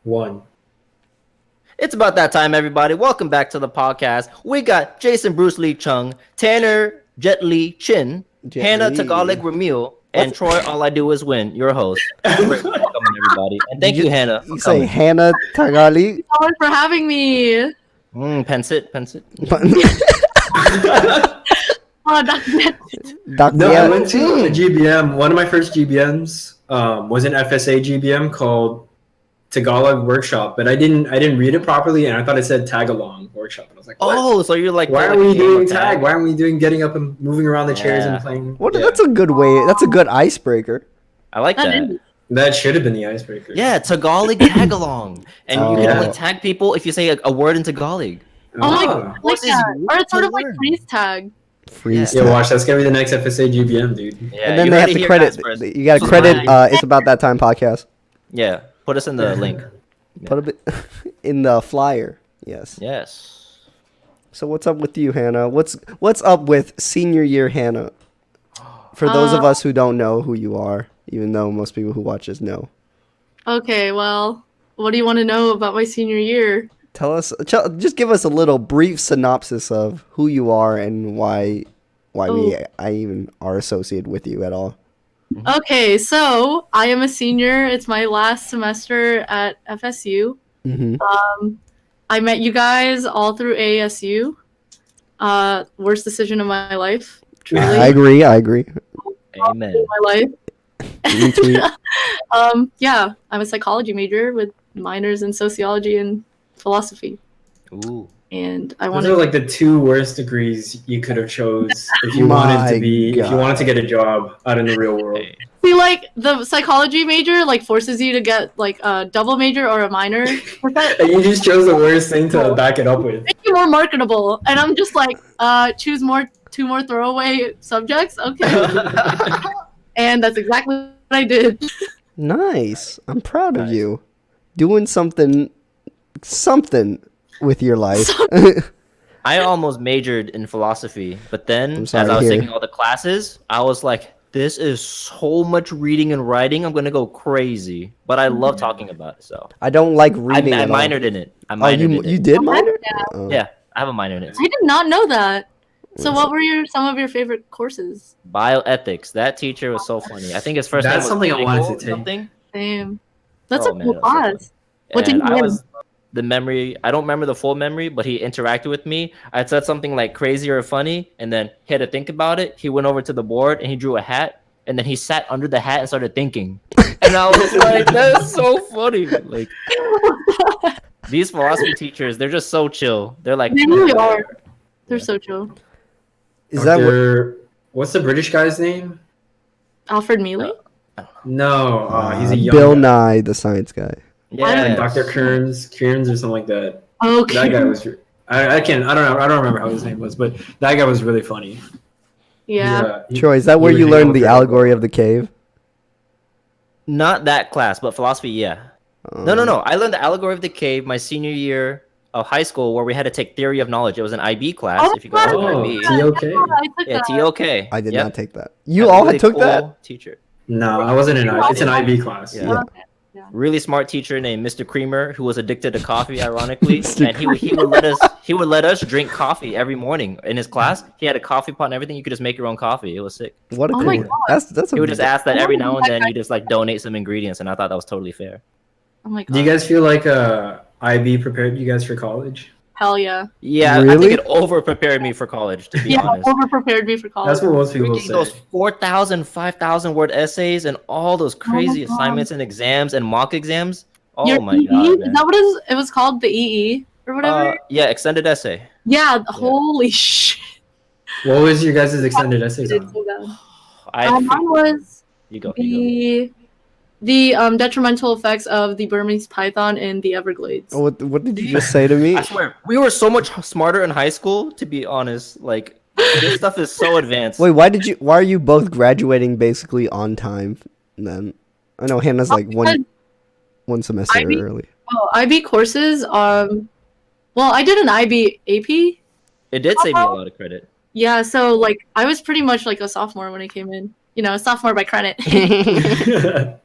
One. It's about that time, everybody. Welcome back to the podcast. We got Jason Bruce Lee Chung, Tanner Jet Lee Chin, Hannah Tagalog Ramil, and Troy All I Do Is Win, your host. Welcome, everybody. And thank you, Hannah. You say Hannah Tagali? Thank you for having me. Pensit. No, I went to a GBM. One of my first GBMs was an FSA GBM called Tagalog Workshop, but I didn't read it properly, and I thought it said Tag Along Workshop. And I was like, what? Oh, so you're like, why are we doing tag? Why aren't we doing getting up and moving around the chairs and playing? What? That's a good way. That's a good icebreaker. I like that. That should have been the icebreaker. Yeah, Tagalog tag along, and you can only tag people if you say a word in Tagalog. Oh my god, like that. Or it's sort of like freeze tag. Freeze tag. tag. Watch, that's gonna be the next FSA GBM, dude. Yeah, and then they have to credit. You got to credit. It's about that time podcast. Yeah, put us in the link. Put a bit in the flyer. Yes. Yes. So what's up with you, Hannah? What's up with senior year Hannah? For those of us who don't know who you are, even though most people who watch us know. Okay, well, what do you want to know about my senior year? Tell us. Just give us a little brief synopsis of who you are and why I even are associated with you at all. Okay, so I am a senior. It's my last semester at FSU. Mm-hmm. I met you guys all through ASU. Worst decision of my life. Truly. I agree. Amen. My life. Yeah, I'm a psychology major with minors in sociology and philosophy. Ooh. And I Those wanted are like the two worst degrees you could have chose if you wanted to get a job out in the real world. See, like the psychology major like forces you to get like a double major or a minor. And you just chose the worst thing to back it up with. Make you more marketable, and I'm just like, choose two more throwaway subjects, okay? And that's exactly what I did. Nice. I'm proud of you. Doing something with your life. I almost majored in philosophy, but then as I was taking all the classes, I was like, this is so much reading and writing. I'm going to go crazy. But I love talking about it, so. I don't like reading I minored in it. I minored in it. You did minor? Yeah, I have a minor in it. I did not know that. So what were some of your favorite courses? Bioethics. That teacher was so funny. I think his first name was something I wanted to take. Something. Same. That's a cool class. What did you do? The memory, I don't remember the full memory, but he interacted with me. I said something like crazy or funny, and then he had to think about it. He went over to the board and he drew a hat, and then he sat under the hat and started thinking. And I was like, that's so funny. Like, these philosophy teachers, they're just so chill. They're like, they really are. They're so chill. Is that what's the British guy's name? Alfred Mealy? No, he's a young Bill guy. Nye, the science guy. Yeah, like Dr. Kearns or something like that. Okay. That guy was. I don't remember how his name was, but that guy was really funny. Yeah. Troy, is that where you learned the allegory of the cave? Not that class, but philosophy, yeah. No. I learned the allegory of the cave my senior year of high school, where we had to take theory of knowledge. It was an IB class. If you go to IB. TOK. Yeah, TOK. I did not take that. You all really took that? Teacher. No, I wasn't in IB. It's an IB class. Yeah. Yeah. Really smart teacher named Mr. Creamer, who was addicted to coffee, ironically, and he would let us drink coffee every morning in his class. He had a coffee pot and everything. You could just make your own coffee. It was sick. What a cool. That's he would just ask that every now and then you just like donate some ingredients, and I thought that was totally fair. Oh my god. Do you guys feel like IB prepared you guys for college? Hell yeah. Yeah, really? I think it over prepared me for college, to be honest. Over prepared me for college. That's what most people say. Those 4,000, 5,000 word essays and all those crazy assignments and exams and mock exams. Oh my god, man. Is that what it was called? The EE or whatever? Yeah, extended essay. Yeah, holy shit. What was your guys' extended essays on? Mine was the detrimental effects of the Burmese python in the Everglades. Oh, what did you just say to me? I swear, we were so much smarter in high school, to be honest. Like, this stuff is so advanced. Wait, why are you both graduating basically on time then? I know Hannah's like one semester early. Oh, IB courses, well, I did an IB AP. It did save me a lot of credit. Yeah, so like I was pretty much like a sophomore when I came in. You know, sophomore by credit. Yeah.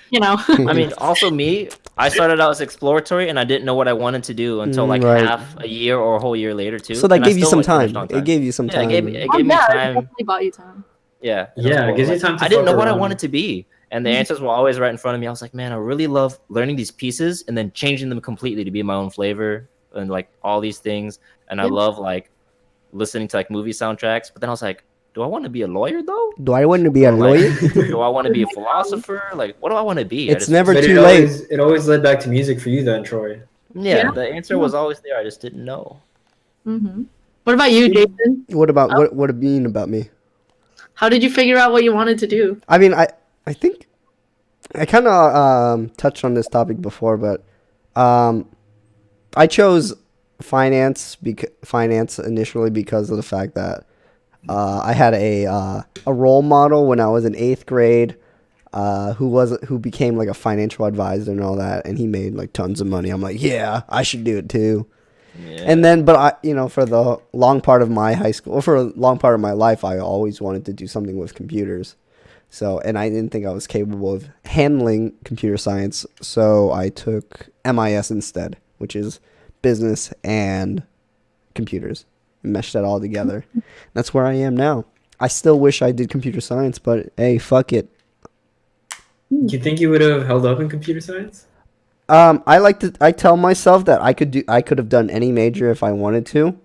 You know. I mean, also me, I started out as exploratory, and I didn't know what I wanted to do until like Right. half a year or a whole year later too. So that and I gave you still, some like, finished time. on It gave you some Yeah, time. it gave me yeah, it time. definitely bought you time. Yeah, and Yeah, it cool. gives you Like, time to I didn't know fuck what I around. wanted to be, and the answers were always right in front of me. I was like, man, I really love learning these pieces and then changing them completely to be my own flavor and like all these things. And I Yeah. love like listening to like movie soundtracks. But then I was like, do I want to be a lawyer though? Do I want to be a Or, like, lawyer? do I want to be a philosopher? Like, what do I want to be? It's never But too late. it always led back to music for you then, Troy. Yeah, Yeah. the answer was always there. I just didn't know. Mm-hmm. What about you, Jason? What about what it mean about me? How did you figure out what you wanted to do? I mean, I think I kind of touched on this topic before, but I chose finance initially because of the fact that I had a role model when I was in 8th grade who became like a financial advisor and all that, and he made like tons of money. I'm like, yeah, I should do it too. Yeah. And then, but for the long part of my high school, or for a long part of my life, I always wanted to do something with computers. So, and I didn't think I was capable of handling computer science. So I took MIS instead, which is business and computers. Meshed that all together. That's where I am now. I still wish I did computer science, but hey, fuck it. Do you think you would have held up in computer science? I tell myself that I could have done any major if I wanted to.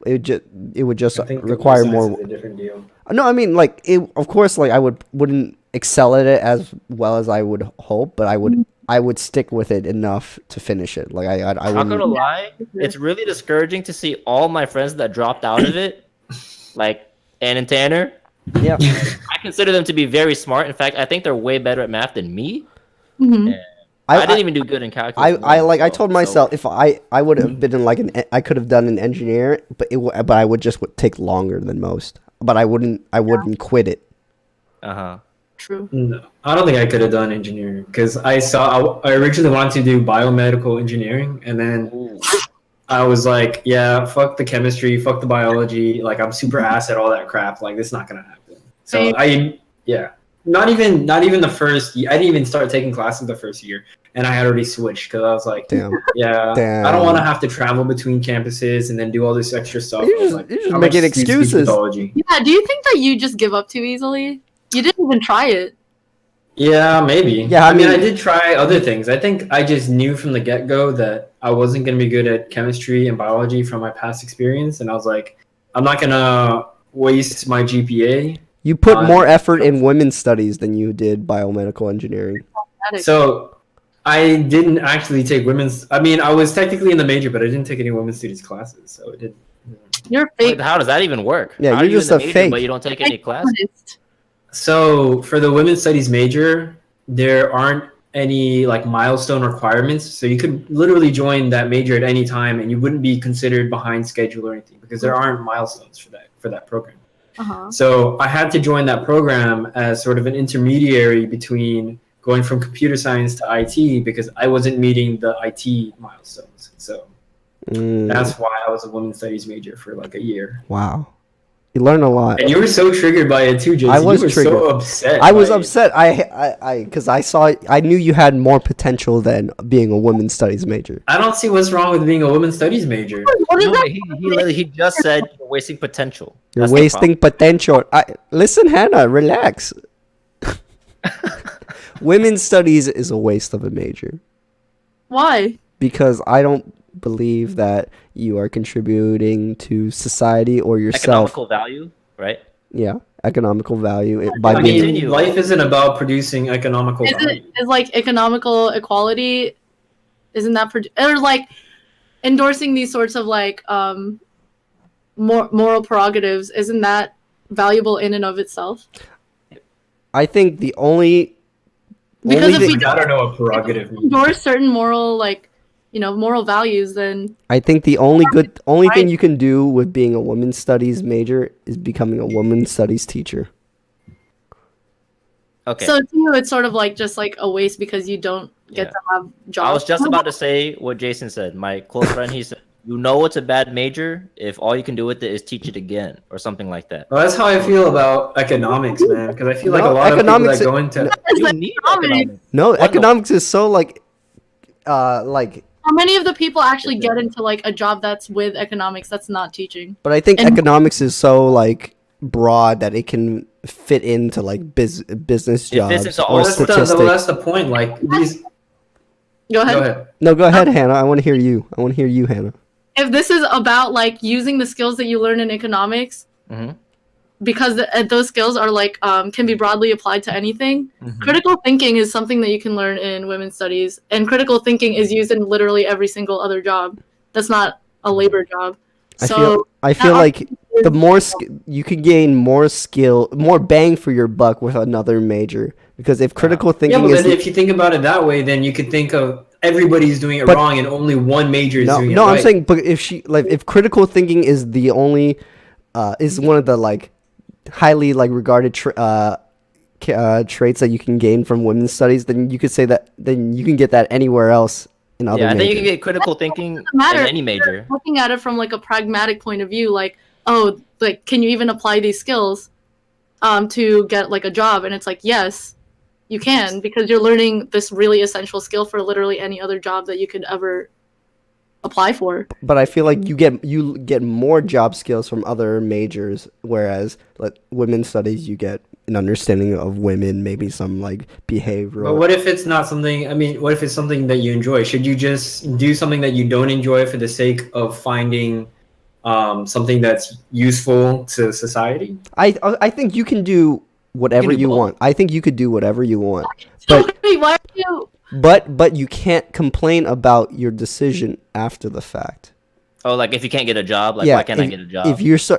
It would just I think require computer science more. is a different deal. No, I mean, like, of course, like, I wouldn't excel at it as well as I would hope, but I would stick with it enough to finish it. Like, I I'm not gonna wouldn't. lie, it's really discouraging to see all my friends that dropped out of it, like Ann and Tanner. Yeah. I consider them to be very smart. In fact, I think they're way better at math than me. Mm-hmm. And I didn't even do good in calculus. I told myself if I would have been in like I could have done an engineer, but I would just take longer than most. But I wouldn't quit it. True. No, I don't think I could have done engineering because I originally wanted to do biomedical engineering, and then I was like, yeah, fuck the chemistry, fuck the biology. Like, I'm super ass at all that crap. Like, this is not gonna happen. So not even the first year. I didn't even start taking classes the first year, and I had already switched because I was like, Damn. I don't want to have to travel between campuses and then do all this extra stuff. You're just making excuses. Yeah. Do you think that you just give up too easily? You didn't even try it. Yeah, maybe. Yeah, I mean, I did try other things. I think I just knew from the get-go that I wasn't going to be good at chemistry and biology from my past experience, and I was like, I'm not going to waste my GPA. You put more effort in women's studies than you did biomedical engineering. So I didn't actually take women's. I mean, I was technically in the major, but I didn't take any women's studies classes, so it didn't. You're fake. Wait, how does that even work? Yeah, How you're are you just in a the major, fake. but you don't take any classes. So for the women's studies major, there aren't any like milestone requirements. So you could literally join that major at any time, and you wouldn't be considered behind schedule or anything because there aren't milestones for that program. Uh-huh. So I had to join that program as sort of an intermediary between going from computer science to IT because I wasn't meeting the IT milestones. So that's why I was a women's studies major for like a year. Wow. You learn a lot. And you were so triggered by it too, Jason. I was you were triggered. so upset. I was by it. upset. Because I knew you had more potential than being a women's studies major. I don't see what's wrong with being a women's studies major. What is No, that? he just said you're wasting potential. You're That's the wasting potential. Listen, Hannah, relax. Women's studies is a waste of a major. Why? Because I don't believe that you are contributing to society or yourself. economical value, right? Yeah, economical value by I being. mean, life isn't about producing economical value. Is like economical equality? Isn't that or like endorsing these sorts of like moral prerogatives? Isn't that valuable in and of itself? I think the only. Because if we I don't know what prerogative means. endorse certain moral moral values, then I think the only thing you can do with being a women's studies major is becoming a women's studies teacher. Okay. So to you, it's sort of like just like a waste because you don't get to have jobs. I was just about to say what Jason said. My close friend, he said, "You know it's a bad major if all you can do with it is teach it again or something like that." Well, that's how I feel about economics, man. Because I feel like No, a lot of people economics- that go into You need economics. No, What? economics is so like like. How many of the people actually get into like a job that's with economics that's not teaching? But I think And- economics is so like broad that it can fit into like business It fits jobs into or all Well, statistics. that's the point. Like these. Go ahead. Go ahead. No, go ahead, Hannah. I want to hear you, Hannah. If this is about like using the skills that you learn in economics, Mhm. because those skills are like can be broadly applied to anything. Mhm. Critical thinking is something that you can learn in women's studies, and critical thinking is used in literally every single other job. That's not a labor job. So I feel like the more you could gain more bang for your buck with another major, because if critical Yeah, thinking but is then if you think about it that way, then you could think of everybody's doing it But- wrong and only one major is no, doing no, it right. I'm saying, but if critical thinking is the only is one of the like highly like regarded traits that you can gain from women's studies, then you could say that then you can get that anywhere else in other Yeah, I think you majors. can get critical thinking in matter. any major. looking at it from like a pragmatic point of view, like, oh, like can you even apply these skills to get like a job? And it's like, yes, you can, because you're learning this really essential skill for literally any other job that you could ever apply for. But I feel like you get more job skills from other majors, whereas like women's studies you get an understanding of women, maybe some like behavioral. But what if it's not something? I mean, what if it's something that you enjoy? Should you just do something that you don't enjoy for the sake of finding something that's useful to society? I think you can do whatever do you both. want. I think you could do whatever you want. So But wait, why are you? but you can't complain about your decision after the fact. Oh, like if you can't get a job, like why can't I get a job?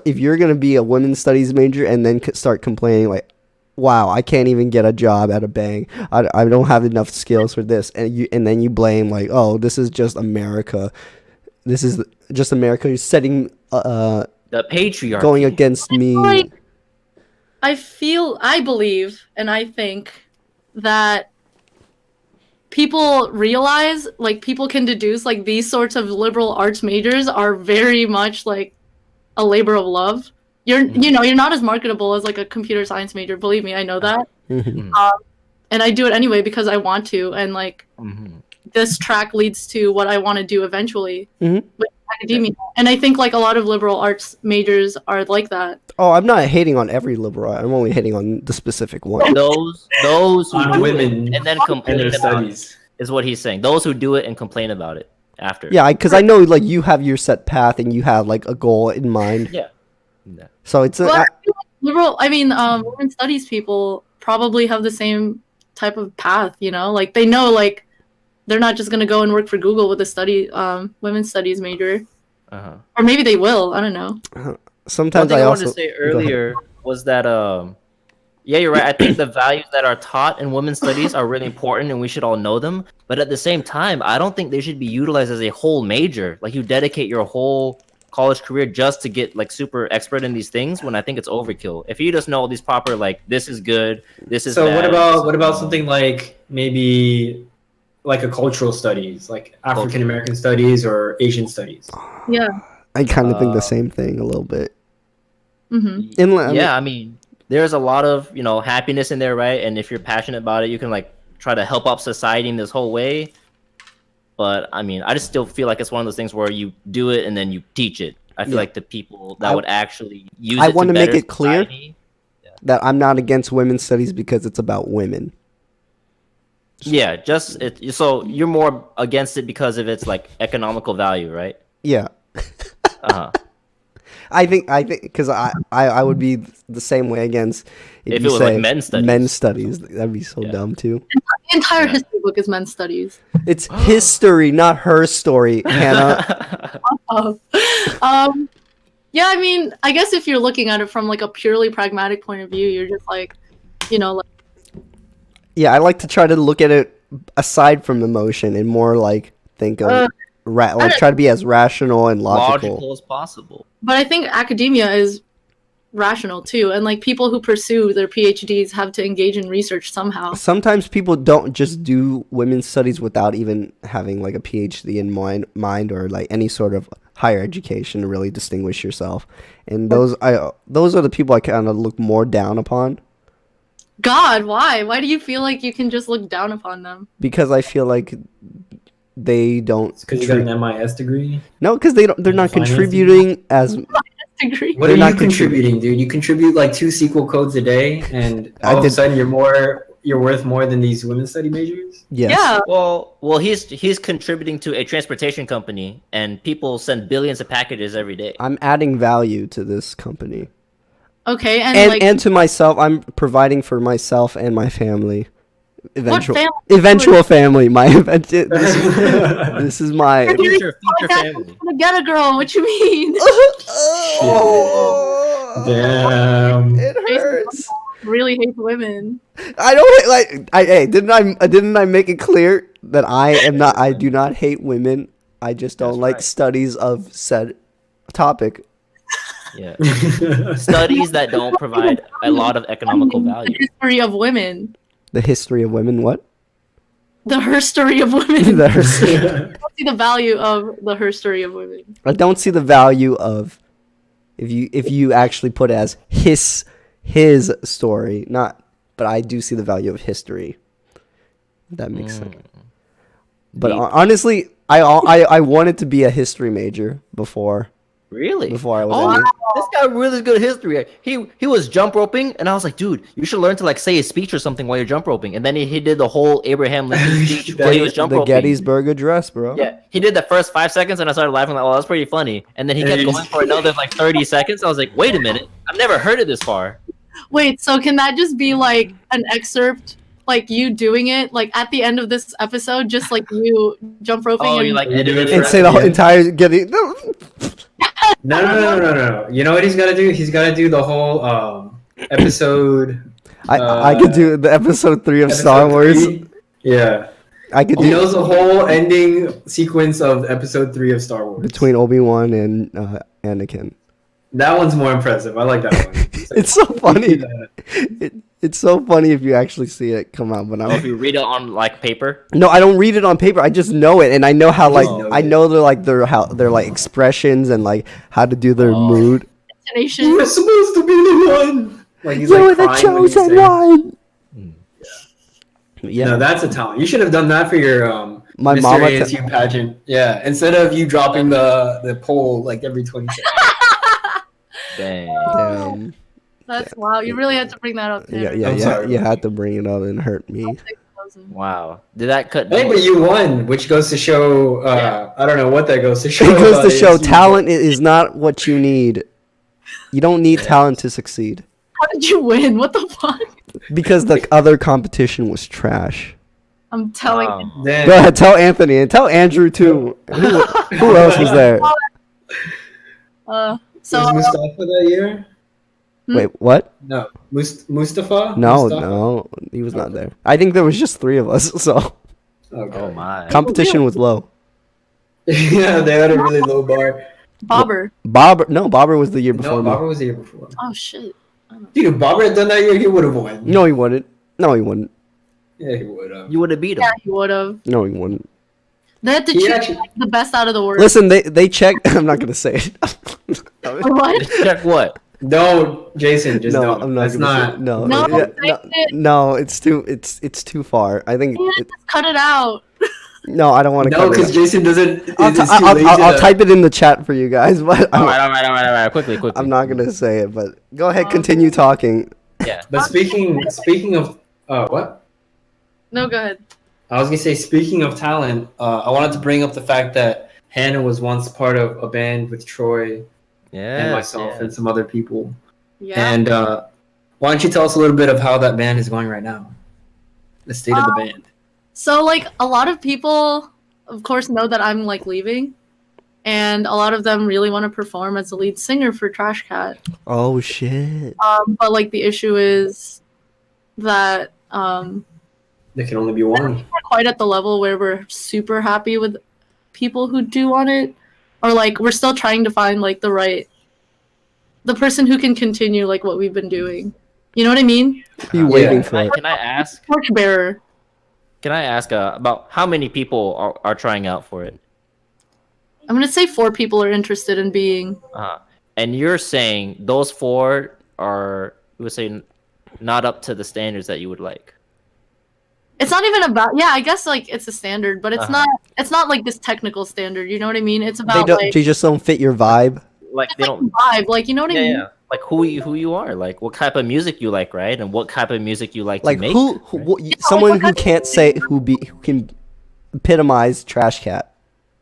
If you're gonna be a women's studies major and then start complaining like, wow, I can't even get a job at a bank. I don't have enough skills for this, and then you blame like, oh, this is just America. This is just America setting the patriarchy. going against me. Like, I believe, and I think that people realize, like, people can deduce, like, these sorts of liberal arts majors are very much like a labor of love. You're not as marketable as like a computer science major. Believe me, I know that. Mhm. And I do it anyway because I want to, and like Mhm. this track leads to what I want to do eventually Mhm. with academia. And I think like a lot of liberal arts majors are like that. Oh, I'm not hating on every liberal. I'm only hating on the specific one. Those who On do women it and then And complain their about studies. it is what he's saying. Those who do it and complain about it after. Yeah, because I know like you have your set path and you have like a goal in mind. Yeah. Yeah. So it's Well, women's studies people probably have the same type of path, like they know like they're not just gonna go and work for Google with a women's studies major, Uh-huh. or maybe they will. I don't know. One sometimes thing I I wanted also to say go ahead. earlier was that yeah, you're right. I think the values that are taught in women's studies are really important and we should all know them. But at the same time, I don't think they should be utilized as a whole major. Like you dedicate your whole college career just to get like super expert in these things when I think it's overkill. If you just know these proper like this is good, this is So bad, what about something like maybe like a cultural studies, like African American studies or Asian studies? Yeah. I kind of think the Uh, same thing a little bit. Mm-hmm. I mean, there's a lot of happiness in there, right? And if you're passionate about it, you can like try to help out society in this whole way. But I mean, I just still feel like it's one of those things where you do it and then you teach it. I feel Yeah. like the people that would actually use I it wanna to make better it clear society- That I'm not against women's studies because it's about women. Yeah, so you're more against it because of its like economical value, right? Yeah. Uh-huh. I think because I would be the same way against If you it was, say like, men's studies. Men's studies, that'd be so Yeah. dumb too. The entire Yeah. history book is men's studies. It's history, not her story, Hannah. Yeah, I mean, I guess if you're looking at it from like a purely pragmatic point of view, you're just like, like Yeah, I like to try to look at it aside from emotion and more like think of try to be as rational and logical. Logical as possible. But I think academia is rational too, and like people who pursue their PhDs have to engage in research somehow. Sometimes people don't just do women's studies without even having like a PhD in mind or like any sort of higher education to really distinguish yourself. And those are the people I kind of look more down upon God, why? Why do you feel like you can just look down upon them? because I feel like they don't. Because you got an MIS degree. No, because they don't. They're not Finance contributing as. Degree. What They're are not you contributing, dude? You contribute like 2 SQL codes a day, and I all of a did- sudden you're worth more than these women's study majors. Yes. Yeah. Well, he's contributing to a transportation company, and people send billions of packages every day. I'm adding value to this company, Okay, and, and like and to myself. I'm providing for myself and my family. family? Eventual family. My this is my. You're doing Future podcast family. to get a girl. What you mean? Oh, Damn. it hurts. Really hate women. I don't like. Hey, didn't I make it clear that I do not hate women. I just don't That's like right. studies of said topic. Yeah. Studies that don't provide a lot of economical The value. history of women. The history of women. What? The herstory of women. The history. I don't see the value of the herstory of women. I don't see the value of if you actually put it as his story, not. But I do see the value of history. If that makes sense. But Deep. honestly, I wanted to be a history major before Really? I was. Oh, any- this guy really good at history. He was jump roping, and I was like, dude, you should learn to like say a speech or something while you're jump roping. And then he did the whole Abraham Lincoln speech while he was jump the roping. Gettysburg Address, bro. Yeah, he did the first 5 seconds, and I started laughing like, "Oh, that's pretty funny." And then he kept going for another like 30 seconds. I was like, "Wait a minute, I've never heard it this far." Wait, so can that just be like an excerpt, like you doing it, like at the end of this episode, just like you jump roping? Oh, and you like You do edited it And it? say the whole Yeah. entire Getty. No. You know what he's got to do? He's got to do the whole episode. I could do the episode 3 of Star episode Wars. 3. Yeah. I could He do knows the whole ending sequence of episode 3 of Star Wars. between Obi-Wan and Anakin. That one's more impressive. I like that one. It's like, It's so funny. It's so funny if you actually see it come out. But Or if you read it on like paper. no, I don't read it on paper. I just know it, and I know how You like just know I it. know their like expressions and like how to do their Oh. mood. Destination. You were supposed to be the one. Like he's You're like the crying when he's chosen saying- one. Yeah, No, that's a talent. You should have done that for your My Mr. mama ASU pageant. Yeah, instead of you dropping the poll like every 20 seconds. Dang. damn. That's wow. You really had to bring that up. Yeah, Tanner. I'm sorry. You had to bring it up and hurt me. 6,000. Wow. Did that cut? Hey, but you won, which goes to show. I don't know what that goes to show. It goes to about show ASU, talent is not what you need. You don't need talent to succeed How did you win? What the fuck? because the other competition was trash. I'm telling Wow. you. but- Damn. Go ahead, tell Anthony and tell Andrew too. Who else was there? So was Mustafa that year? Wait, what? No, Mustafa. No, Mustafa? no, he was not there. I think there was just 3 of us, so Okay. Oh my. competition was low. Yeah, they had a really low bar. Bobber. Bobber was the year before No, me. Bobber was the year before. Oh shit. Dude, if Bobber had done that year, he would have won. No, he wouldn't. No, he wouldn't. Yeah, he would have. You would have beat him. Yeah, he would have. No, he wouldn't. They had to He choose actually- like, the best out of the worst. Listen, they checked. I'm not gonna say it. What? Check what? No, Jason, just no, don't. I'm not. That's gonna say not. it. No, No, yeah, say it. no, it's too far. I think. Yeah, just cut it out. No, I don't want to. No, because Jason doesn't. I'll, is t- too I'll, lazy I'll, I'll to- type it in the chat for you guys, but All right. Quickly. I'm not gonna say it. But go ahead, continue talking. Yeah. But speaking of what? No, go ahead. I was gonna say, speaking of talent, I wanted to bring up the fact that Hannah was once part of a band with Troy Yeah. and myself and some other people. Yeah. And why don't you tell us a little bit of how that band is going right now? The state of the band. So like a lot of people, of course, know that I'm like leaving, and a lot of them really want to perform as the lead singer for Trash Cat. Oh shit! But like the issue is that There can only be one. we're quite at the level where we're super happy with people who do want it, or like we're still trying to find like the person who can continue like what we've been doing. You know what I mean? Who are you waiting for? Can I ask? Torchbearer. Can I ask about how many people are trying out for it? I'm gonna say 4 people are interested in being. And you're saying those 4 are, you would say, not up to the standards that you would like. It's not even about. Yeah, I guess like it's a standard, but it's Uh-huh. not. It's not like this technical standard. You know what I mean? It's They about don't. like They just don't fit your vibe. Like it's they like don't. vibe. Like you know what I Yeah, mean? yeah. Like who you are, like what type of music you like, right? And what type of music you like Like to make. who right? someone like, who can't say who can epitomize Trash Cat.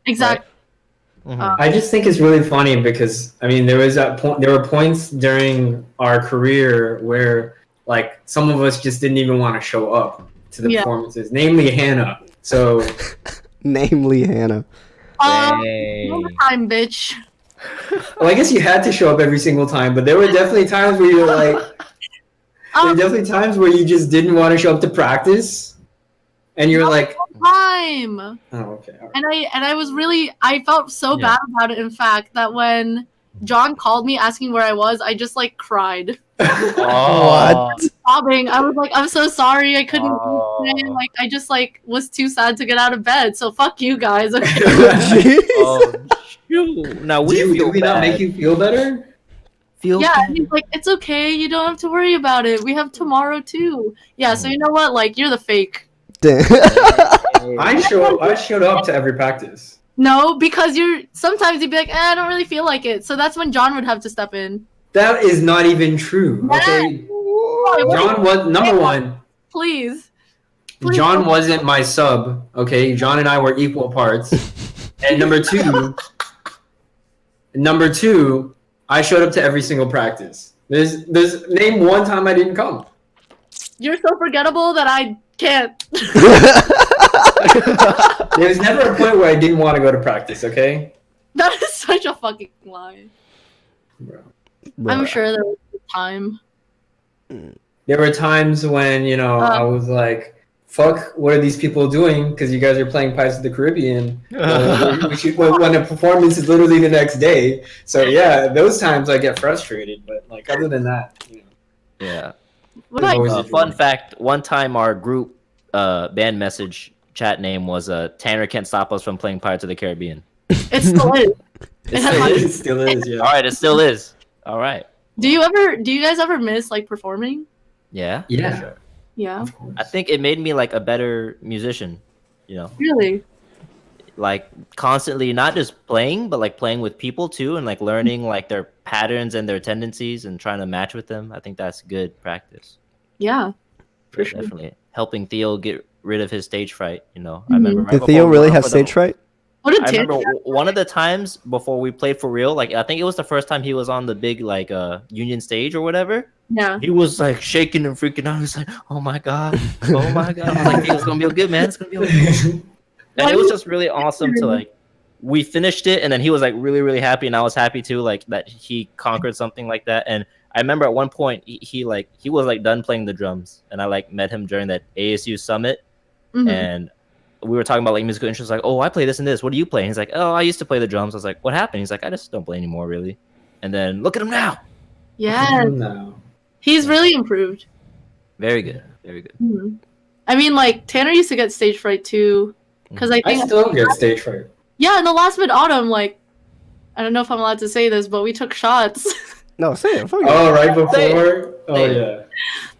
Exactly. Mhm. I just think it's really funny because I mean there was that point. There were points during our career where like some of us just didn't even want to show up to the Yeah. performances, namely Hannah. So Namely Hannah. Dang. All the time, bitch. well, I guess you had to show up every single time, but there were definitely times where you were like, there were definitely times where you just didn't want to show up to practice, and you're like, Time. oh, okay. All right. And I was really I felt so Yeah. bad about it. In fact, that when John called me asking where I was, I just like cried, Oh. sobbing. I was like, I'm so sorry, I couldn't. Oh. Like I just like was too sad to get out of bed. So fuck you guys. Okay. Jeez. Oh, shoot. Now we do feel we bad. not make you feel better? Feel Yeah, bad. and he's like, it's okay. You don't have to worry about it. We have tomorrow too. Yeah. So you know what? Like you're the fake. Damn. I showed up to every practice. No, because you're sometimes you'd be like, I don't really feel like it. So that's when John would have to step in. That is not even true. Okay, John was number one. Please. John wasn't my sub. Okay, John and I were equal parts. And number two, I showed up to every single practice. There's name one time I didn't come. You're so forgettable that I can't. There was never a point where I didn't want to go to practice. Okay. That is such a fucking lie. Bro. I'm sure there was a time. There were times when I was like, "Fuck, what are these people doing?" Because you guys are playing Pirates of the Caribbean. When a performance is literally the next day. So yeah, those times I get frustrated. But like other than that, Yeah. What about Always Uh, a fun dream. fact: one time our group band message chat name was "Tanner can't stop us from playing Pirates of the Caribbean." it still is. It still It is. still is. Yeah. All right, it still is. All right. Do you guys ever miss like performing? Yeah. Yeah. for sure. Yeah. Of course. I think it made me like a better musician. You know, Really? like constantly not just playing, but like playing with people too, and like learning like their patterns and their tendencies and trying to match with them. I think that's good practice. Yeah. For Yeah, sure. definitely helping Theo get rid of his stage fright. You know, Mhm. I remember. Right Did before Theo we really went have up for the- stage fright? What did I remember Tanner? one of the times before we played for real, like I think it was the first time he was on the big like union stage or whatever. Yeah. He was like shaking and freaking out. He was like, "Oh my god, oh my god!" I was like, "It's gonna be good, man. It's gonna be okay." And it was just really awesome to like. We finished it, and then he was like really, really happy, and I was happy too, like that he conquered something like that. And I remember at one point he was like done playing the drums, and I like met him during that ASU summit, Mhm. and we were talking about like musical interests, like, "Oh, I play this and this. What do you play?" And he's like, "Oh, I used to play the drums." I was like, "What happened?" He's like, "I just don't play anymore, really." And then look at him now. Yeah. No. He's really improved. Very good, very good. Mhm. I mean, like Tanner used to get stage fright too, because I I think still get stage fright. yeah, in the last mid autumn, like I don't know if I'm allowed to say this, but we took shots. No, say it. Fuck it. Oh, right Say before. Oh Say it. yeah.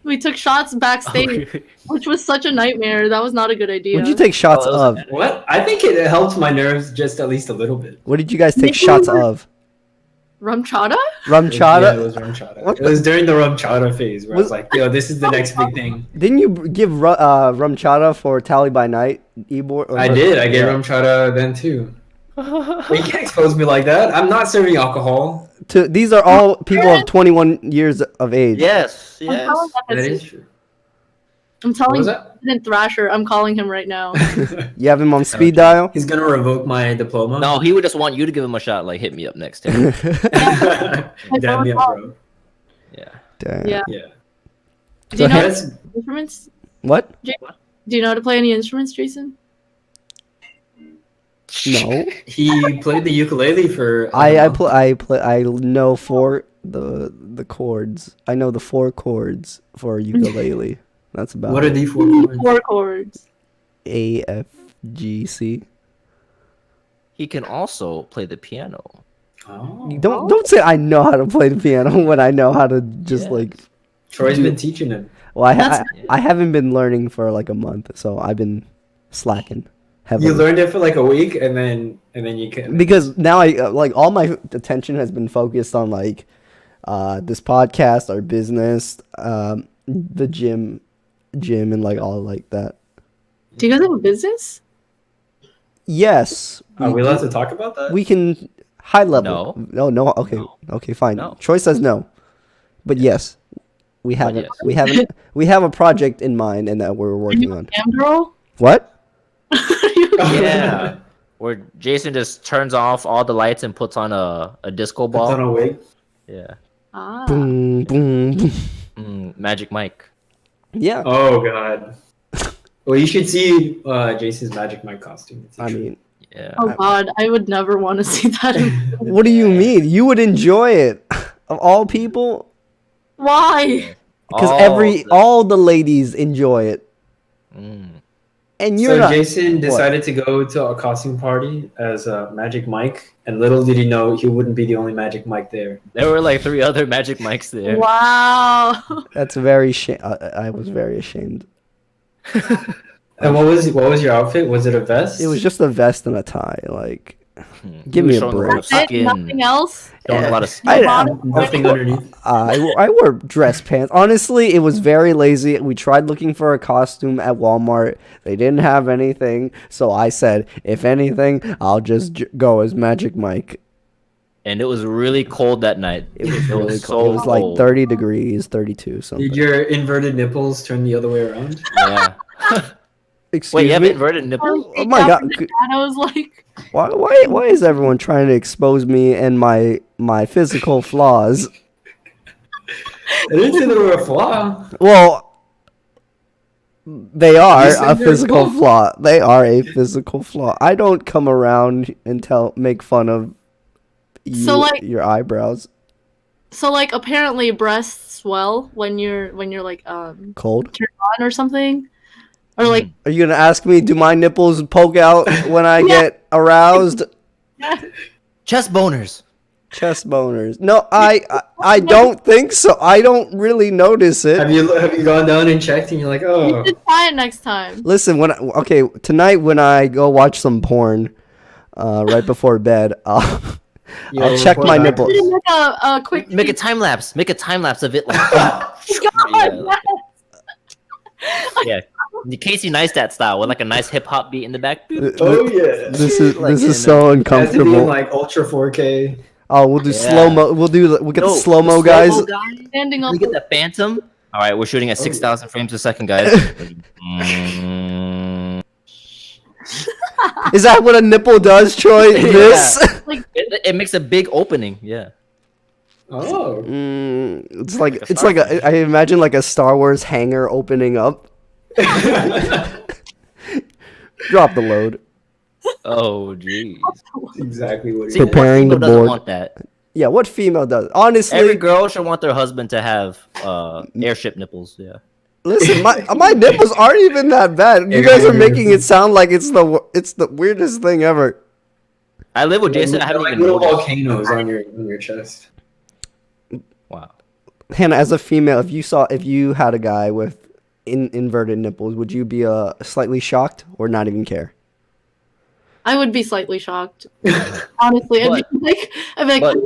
We took shots backstage, which was such a nightmare. That was not a good idea. What'd you take shots Oh, it was of? a- What? I think it helped my nerves just at least a little bit. What did you guys take Maybe shots we were- of? Rum chata? Rum Yeah, it chata? was rum chata. What It was during the rum chata phase where I was Was- like, "Yo, this is the next big thing." Didn't you give rum chata for Tally by Night, Ebor? I did. I gave Yeah. rum chata then too. Well, you can't expose me like that. I'm not serving alcohol. These are all people of 21 years of age. Yes, I'm yes. telling That FSC. is true. I'm What telling was that? President Thrasher. I'm calling him right now. You have him on speed dial? He's gonna revoke my diploma. No, he would just want you to give him a shot. Like, hit me up next time. Damn me up, bro. Yeah. Damn. Yeah. Yeah. Do you know That's- instruments? What? Do you know how to play any instruments, Jason? No. he played the ukulele for. I don't know. play I know the chords. I know the 4 chords for ukulele. That's about What are it. the 4 chords? 4 chords. A F G C. He can also play the piano. Oh. Don't say I know how to play the piano when I know how to just Yes. like Troy's been teaching him. Well, I That's- haven't been learning for like a month, so I've been slacking heavily. You learned it for like a week, and then you can. Because now I like all my attention has been focused on like this podcast, our business, the gym, and like all like that. Do you guys have a business? Yes, Are we allowed to talk about that? we can high level. No. Okay, No. okay, fine. No. Troy says no, but yes, we have But it. We have a project in mind and that we're Are working you a on. cam girl? What? Yeah. Where Jason just turns off all the lights and puts on a disco Put on ball. a wig. Yeah. Ah. Boom, boom, boom. Magic Mike. Yeah. Oh god. Well, you should see Jason's Magic Mike costume. It's I mean, Yeah. Oh God, I would never want to see that. what do you mean? You would enjoy it, of all people, Why? because Oh, all the ladies enjoy it, Mm. and you're so not. Jason decided to go to a costume party as Magic Mike, and little did he know he wouldn't be the only Magic Mike there. There were like 3 other Magic Mikes there. Wow. That's very I was very ashamed. And what was your outfit? Was it a vest? It was just a vest and a tie. Like, Hmm. Give He me was a showing break. lot of That's it? skin, Nothing else? showing a lot of skin. I nothing underneath. I wore dress pants. Honestly, it was very lazy. We tried looking for a costume at Walmart. They didn't have anything, so I said, if anything, I'll just go as Magic Mike. And it was really cold that night. It was really so cold. It was like cold. 30 degrees, 32 something. Did your inverted nipples turn the other way around? Yeah. Excuse Wait, you have me? inverted nipples? Oh my God. Shadows, like, Why is everyone trying to expose me and my physical flaws? I didn't say they were a flaw. Well, they are You said a they're physical both. flaw. They are a physical flaw. I don't come around and make fun of you, So, like- your eyebrows. so like apparently breasts swell when you're like Cold. on or something, or like Are you gonna ask me? Do my nipples poke out when I Yeah. get aroused? Chest boners. Chest boners. No, I don't think so. I don't really notice it. Have you gone down and checked and you're like, you oh, should try it next time. Listen, tonight when I go watch some porn, right before bed, you'll I'll check report my back. nipples. Make a quick. Make a time lapse. Make a time lapse of it. Like, God, yeah. The Casey Neistat style with like a nice hip hop beat in the back. Oh yeah. This is Like, this you is so It has to be in, uncomfortable. like ultra 4K. Oh, we'll do Yeah. slow mo. We'll get the slow mo, the guys. slow-mo guy. standing up. We get the Phantom. All right, we're shooting at 6,000 frames a second, guys. Mm. Is that what a nipple does, Troy? This? It makes a big opening. Yeah. Oh. It's like I imagine like a Star Wars hangar opening up. Drop the load. Oh, jeez. Exactly what See, it what is. Preparing the female doesn't board. want that. Yeah, what female does? Honestly, Every girl should want their husband to have airship nipples. Yeah. listen, my nipples aren't even that bad. You guys are making it sound like it's the weirdest thing ever. I live with Jason. I They're haven't like even little noticed. volcanoes on your chest. Wow. Hannah, as a female, if you had a guy with inverted nipples, would you be slightly shocked or not even care? I would be slightly shocked. Honestly, I'd be like,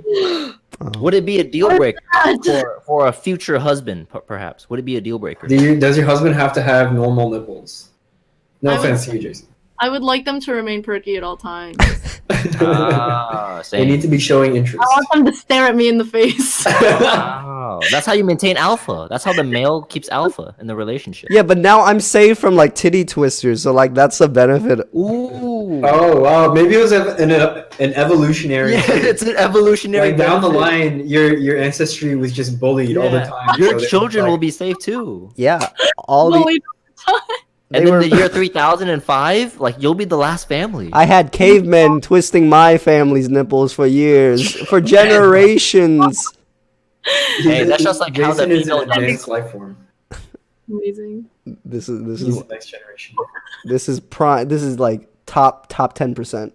Would it be a deal What is breaker that? for a future husband? Perhaps would it be a deal breaker? Does your husband have to have normal nipples? No I would- offense to you, Jason. I would like them to remain perky at all times. Ah, They same. need to be showing interest. I want them to stare at me in the face. Wow. That's how you maintain alpha. That's how the male keeps alpha in the relationship. Yeah, but now I'm saved from like titty twisters, so like that's a benefit. Ooh. Oh wow, maybe it was an evolutionary. Yeah, thing. it's an evolutionary. Like down the benefit. line, your ancestry was just bullied all the Yeah. time. Your so they children were will like, be safe too. Yeah, all No, the wait, And They then were- the year 3005, like you'll be the last family. I had cavemen twisting my family's nipples for years, for generations. Hey, that's just like how the Jason is female an advanced life form. amazing. This He's is the next generation. this is prime. This is like top 10%.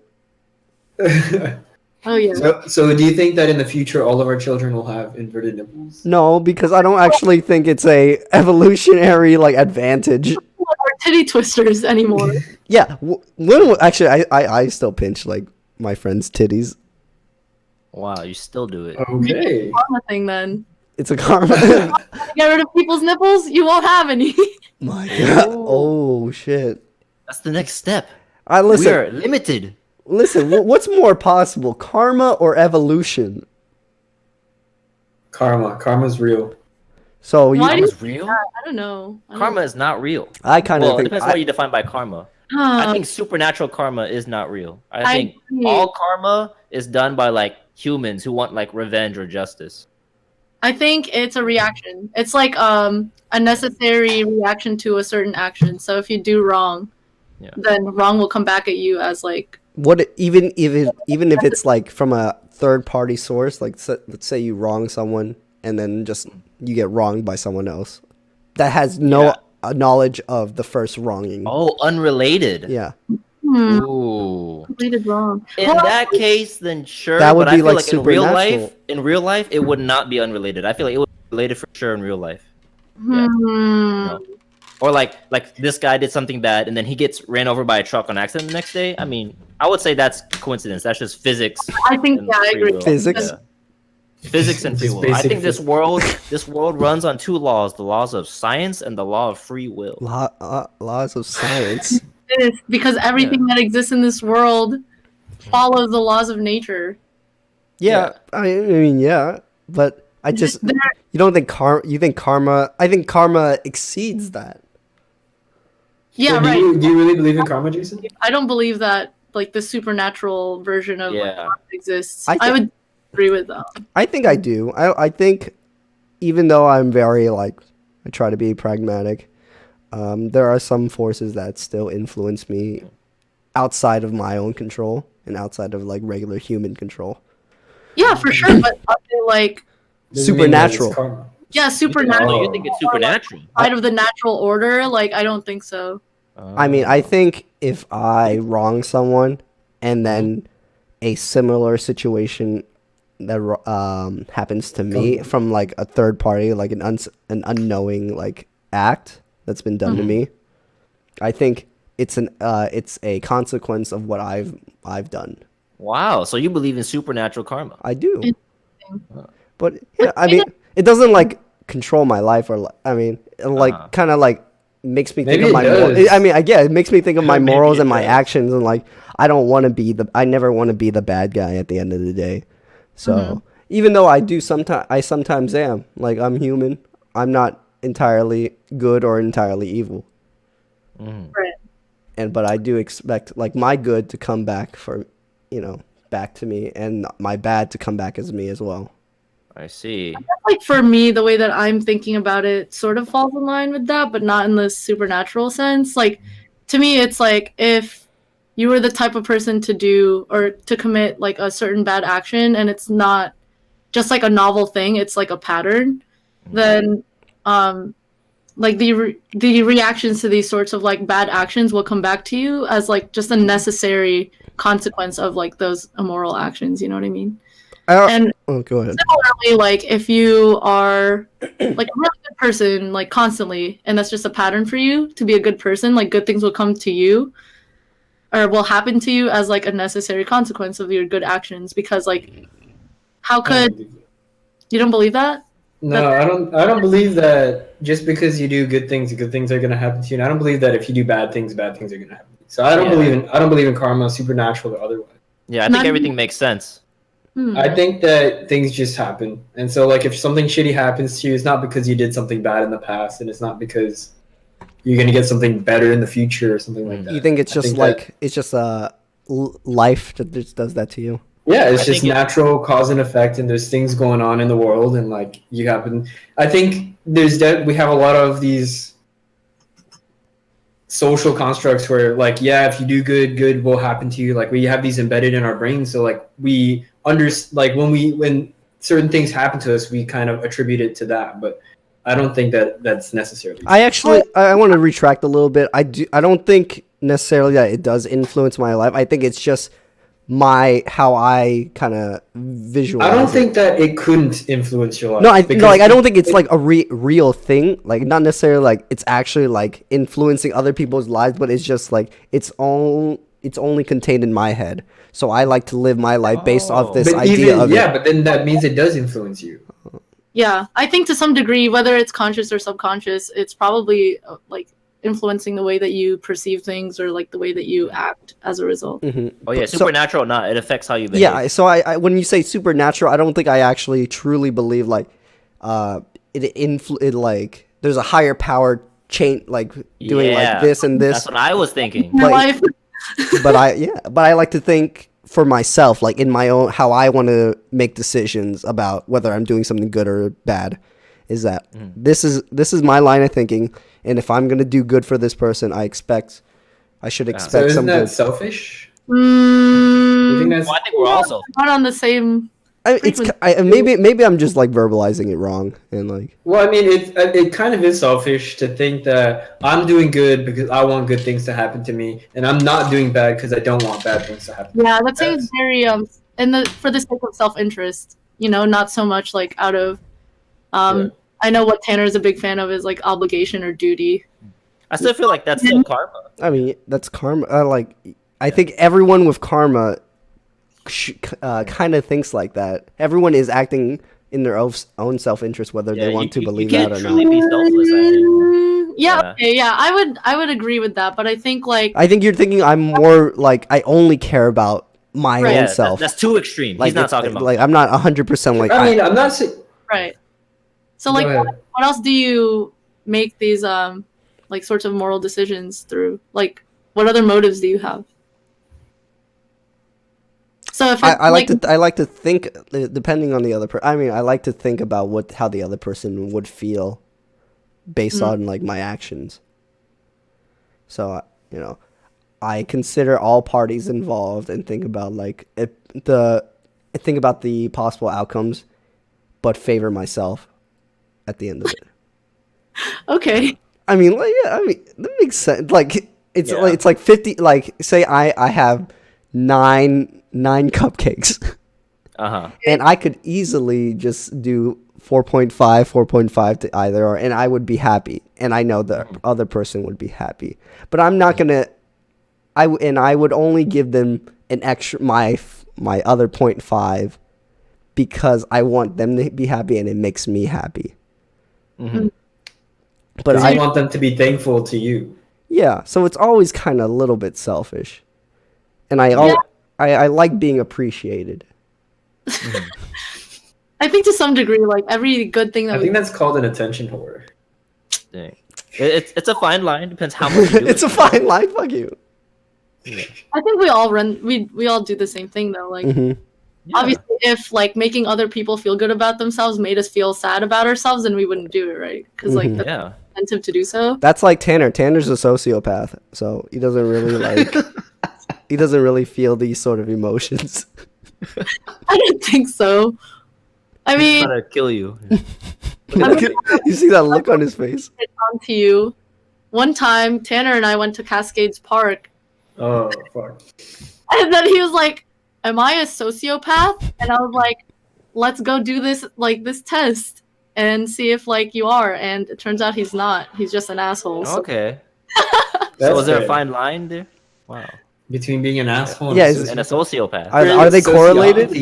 Oh yeah. So do you think that in the future all of our children will have inverted nipples? No, because I don't actually think it's a evolutionary like advantage. Or titty twisters anymore. Yeah, actually, I still pinch like my friend's titties. Wow, you still do it. Okay. Karma thing then. It's a karma. Get rid of people's nipples, you won't have any. My God. Oh shit. That's the next step. I We listen. are limited. Listen. What's more possible, karma or evolution? Karma's real. So you, Why do you Karma's real? I don't know. I don't Karma is not real. I kind of Well, it think. depends on what you define by karma. I know. think supernatural karma is not real. I I think agree. all karma is done by like humans who want like revenge or justice. I think it's a reaction. It's like a necessary reaction to a certain action. So if you do wrong, Yeah. then wrong will come back at you as like even if it's like from a third party source, like let's say you wrong someone and then just you get wronged by someone else that has no Yeah. knowledge of the first wronging. Oh, unrelated. Yeah, Ooh. completed wrong. In that case, then sure. That would but be I feel like like supernatural. in real life, it would not be unrelated. I feel like it would be related for sure in real life. Hmm. Or like this guy did something bad and then he gets ran over by a truck on accident the next day. I mean, I would say that's coincidence. That's just physics. I think and yeah, I free agree. will. Physics? Yeah. Physics and free Just will. I basic think this world runs on two laws: the laws of science and the law of free will. laws of science. It is because everything that exists in this world follows the laws of nature. Yeah, I mean, yeah, but I just There- you don't think you think karma. I think karma exceeds that. Yeah, So do right. you really believe in karma, Jason? I don't believe that like the supernatural version of Yeah. what exists. I I would agree with that. I think I do. I think even though I'm very like I try to be pragmatic, there are some forces that still influence me outside of my own control and outside of like regular human control. Yeah, for sure. But are they like Doesn't mean that it's Supernatural. karma. yeah, supernatural Oh, you think it's supernatural? out of the natural order? Like I don't think so. I mean, I think if I wrong someone and then a similar situation that happens to me from like a third party, like an unknowing like act that's been done to me, I think it's a consequence of what I've done. Wow. So you believe in supernatural karma? I do, Interesting. but yeah, I mean, it doesn't like control my life or I mean, it, like kind of like makes me think Maybe of it my does. I mean, it makes me think of my Maybe morals it and my does. actions and like I never want to be the bad guy at the end of the day. So even though I sometimes am like I'm human. I'm not entirely good or entirely evil. Right. But I do expect like my good to come back back to me and my bad to come back as me as well. I see. Like for me, the way that I'm thinking about it sort of falls in line with that, but not in the supernatural sense. Like to me, it's like if you were the type of person to do or to commit like a certain bad action and it's not just like a novel thing, it's like a pattern, then like the reactions to these sorts of like bad actions will come back to you as like just a necessary consequence of like those immoral actions, you know what I mean? And Oh, go ahead. similarly, like if you are like a really good person like constantly and that's just a pattern for you to be a good person, like good things will come to you or will happen to you as like a necessary consequence of your good actions because like how could you don't believe that? No, I don't believe that just because you do good things are gonna happen to you. And I don't believe that if you do bad things are gonna happen to you. So I don't believe in karma, supernatural or otherwise. Yeah, I think everything makes sense. I think that things just happen. And so like if something shitty happens to you, it's not because you did something bad in the past and it's not because you're gonna get something better in the future or something like that. You think it's I just think like it's just life that just does that to you? Yeah, it's I just think natural cause and effect, and there's things going on in the world, and like you happen. I think we have a lot of these social constructs where, like, yeah, if you do good will happen to you. Like we have these embedded in our brains, so like we when certain things happen to us, we kind of attribute it to that. But I don't think that that's necessarily. I want to retract a little bit. I don't think necessarily that it does influence my life. I think it's just how I kind of visualize. I don't it. think that it couldn't influence your life. No, because like I don't think it's like a real thing. Like not necessarily like it's actually like influencing other people's lives, but it's just like it's only contained in my head. So I like to live my life based off this But idea even of it. but then that means it does influence you. Yeah, I think to some degree, whether it's conscious or subconscious, it's probably like influencing the way that you perceive things or like the way that you act as a result. Oh yeah, So- supernatural or not, it affects how you behave. Yeah, so I when you say supernatural, I don't think I actually truly believe like it like there's a higher power chain like doing like Yeah, this and this. That's what I was thinking. My Like- life. but I like to think for myself, like in my own how I want to make decisions about whether I'm doing something good or bad. Is that this is my line of thinking, and if I'm gonna do good for this person, I should So expect isn't some that good. selfish? You think Mm, that's Well, I think we're also. not on the same. Maybe I'm just like verbalizing it wrong and like well, I mean, it kind of is selfish to think that I'm doing good because I want good things to happen to me, and I'm not doing bad because I don't want bad things to happen. Yeah, that seems very for the sake of self-interest. You know, not so much like out of. Yeah. I know what Tanner is a big fan of is like obligation or duty. I still feel like that's still karma. I mean that's karma. Like I think everyone with karma kind of thinks like that. Everyone is acting in their own self-interest, whether they want to believe you that can't or truly not. be selfless, I think. Yeah, Yeah. okay, yeah, I would agree with that, but I think like I think you're thinking I'm more like I only care about my Right. own Yeah, self. that's too extreme. Like He's not it's- talking about. like I'm not 100% like I mean, I'm not saying. right. So Go like ahead. what else do you make these like sorts of moral decisions through? Like what other motives do you have? So if I like to think depending on the other person. I mean, I like to think about how the other person would feel based on like my actions. So, I consider all parties involved and think about like think about the possible outcomes but favor myself at the end of it. okay. I mean, like, yeah, I mean, that makes sense. Like, it's Yeah. like it's like 50. Like, say I have nine cupcakes, and I could easily just do 4.5 to either, and I would be happy, and I know the other person would be happy. But I'm not gonna. I would only give them an extra my other 0.5 because I want them to be happy, and it makes me happy. But Because you want them to be thankful to you. yeah, so it's always kind of a little bit selfish, and I like being appreciated. I think to some degree, like every good thing that I we think that's called an attention whore. Dang. It's a fine line. Depends how much you do. It's a fine line. Fuck you. I think we all we all do the same thing though. Like obviously if like making other people feel good about themselves made us feel sad about ourselves, then we wouldn't do it, right? Because like that's Yeah. incentive to do so. That's like Tanner. Tanner's a sociopath, so he doesn't really like. He doesn't really feel these sort of emotions. I don't think so. I mean, Trying to kill you. You see that look on his face? on to you. One time, Tanner and I went to Cascades Park, Oh, fuck. and then he was like, "Am I a sociopath?" And I was like, "Let's go do this test and see if like you are." And it turns out he's not. He's just an asshole. So. Okay. That's So was there a fair. fine line there? Wow. Between being an asshole Yeah, and, And a sociopath. Are they correlated? Sociopathy,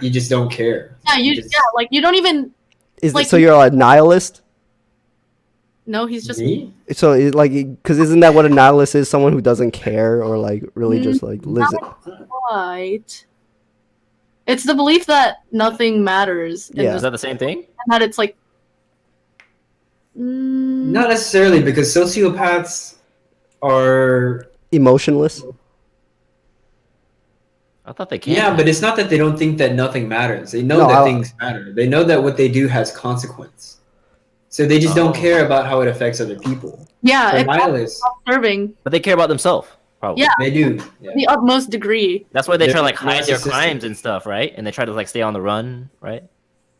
you just don't care. Yeah, like you don't even. Is like- so you're a nihilist? No, he's just. Me? So like, because isn't that what a nihilist is? Someone who doesn't care or like really just like lives it. Right. It's the belief that nothing matters. And Yeah. Is that the same thing? that it's like. Not necessarily, because sociopaths are. Emotionless. I thought they can't. Yeah, but it's not that they don't think that nothing matters. They know No, that I- things matter. They know that what they do has consequence. So they just don't Oh. care about how it affects other people. Yeah, They're it's nihilists. self-serving But they care about themselves. Probably. Yeah. They do. Yeah. the utmost degree. That's why they try to They're like hide their narcissistic. crimes and stuff, right? And they try to like stay on the run, right?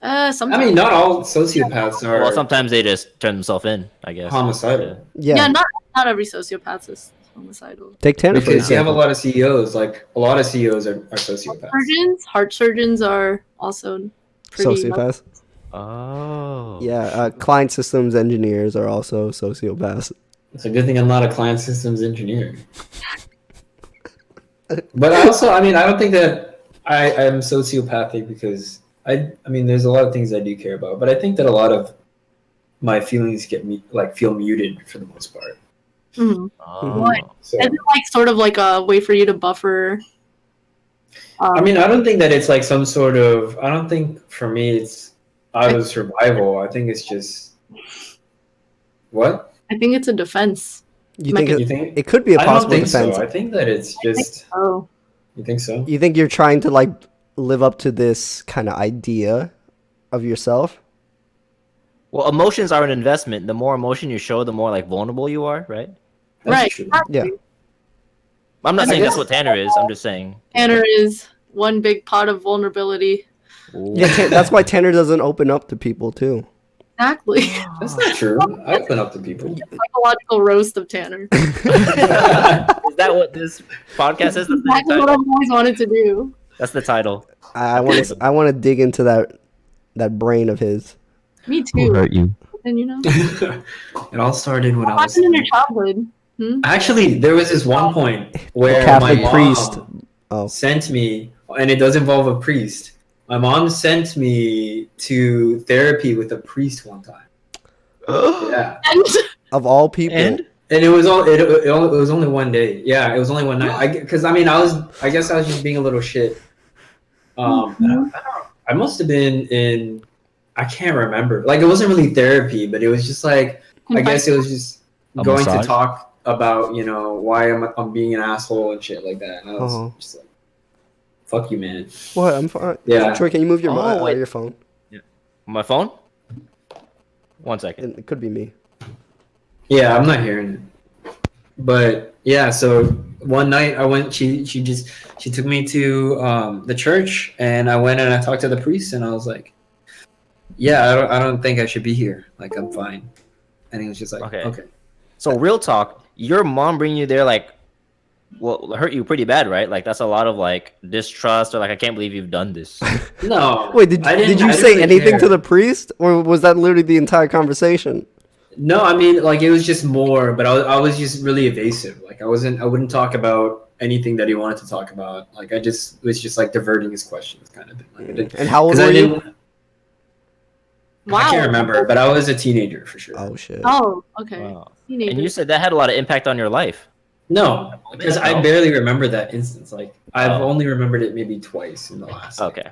I Sometimes. mean, not all sociopaths Well, are sometimes they just turn themselves in, I guess. homicidal. Yeah. Yeah, not every sociopath is homicidal. Take Tanner for Because you have a example. lot of CEOs. Like a lot of CEOs are sociopaths. Heart surgeons are also pretty. Sociopaths. Oh. Yeah, client systems engineers are also sociopaths. It's a good thing I'm not a client systems engineer. But I mean, I don't think that I'm sociopathic because I mean, there's a lot of things I do care about, but I think that a lot of my feelings feel muted for the most part. Mhm. Oh. So, Is it like sort of like a way for you to buffer? I mean, I don't think that it's like some sort of. I don't think for me it's out of survival. I think it's just what I think it's a defense. You think you think. it could be a I don't possible think defense? so. I think that it's just. Oh, You think so? You think you're trying to like live up to this kind of idea of yourself? Well, emotions are an investment. The more emotion you show, the more like vulnerable you are, right? That's right. true. Yeah. I'm not I saying guess- that's what Tanner is. I'm just saying. Tanner is one big pot of vulnerability. Yeah, that's why Tanner doesn't open up to people too. Exactly. That's not true. I open up to people. Psychological roast of Tanner. Is that what this podcast is? That's the Exactly what title. I've always wanted to do. That's the title. I want to dig into that brain of his. Me too. you? And you know, It all started when I what was. happened in your childhood? Actually, there was this one point where Catholic my mom priest. Oh. sent me, and it does involve a priest. My mom sent me to therapy with a priest one time. Yeah, And Of all people. And and it was only one day. Yeah, it was only one night. Because I guess I was just being a little shit. And I must have been in. I can't remember. Like it wasn't really therapy, but it was just like I guess it was just A going massage? to talk about why I'm being an asshole and shit like that. And I was Uh-huh. just like, "Fuck you, man." What? I'm fine. Yeah. Troy, can you move your Oh, wait. your phone? my phone? 1 second. It could be me. Yeah, I'm not hearing it. But yeah, so one night I went. She took me to the church, and I went and I talked to the priest, and I was like, "Yeah, I don't think I should be here. Like I'm fine." And he was just like, Okay. "Okay." So real talk, your mom bringing you there like, well, hurt you pretty bad, right? Like that's a lot of like distrust or like I can't believe you've done this. No. Wait, did I you didn't say really anything care. to the priest, or was that literally the entire conversation? No, I mean, like it was just more, but I was just really evasive. Like I wouldn't talk about anything that he wanted to talk about. Like I just was just like diverting his questions, kind of thing. Like, I didn't, And how old 'cause were I you? didn't. wow. I can't remember, but I was a teenager for sure. Oh shit. Oh, okay. Wow. Teenager. And you said that had a lot of impact on your life. No, because I No? barely remember that instance. Like I've Oh. only remembered it maybe twice in the last Okay.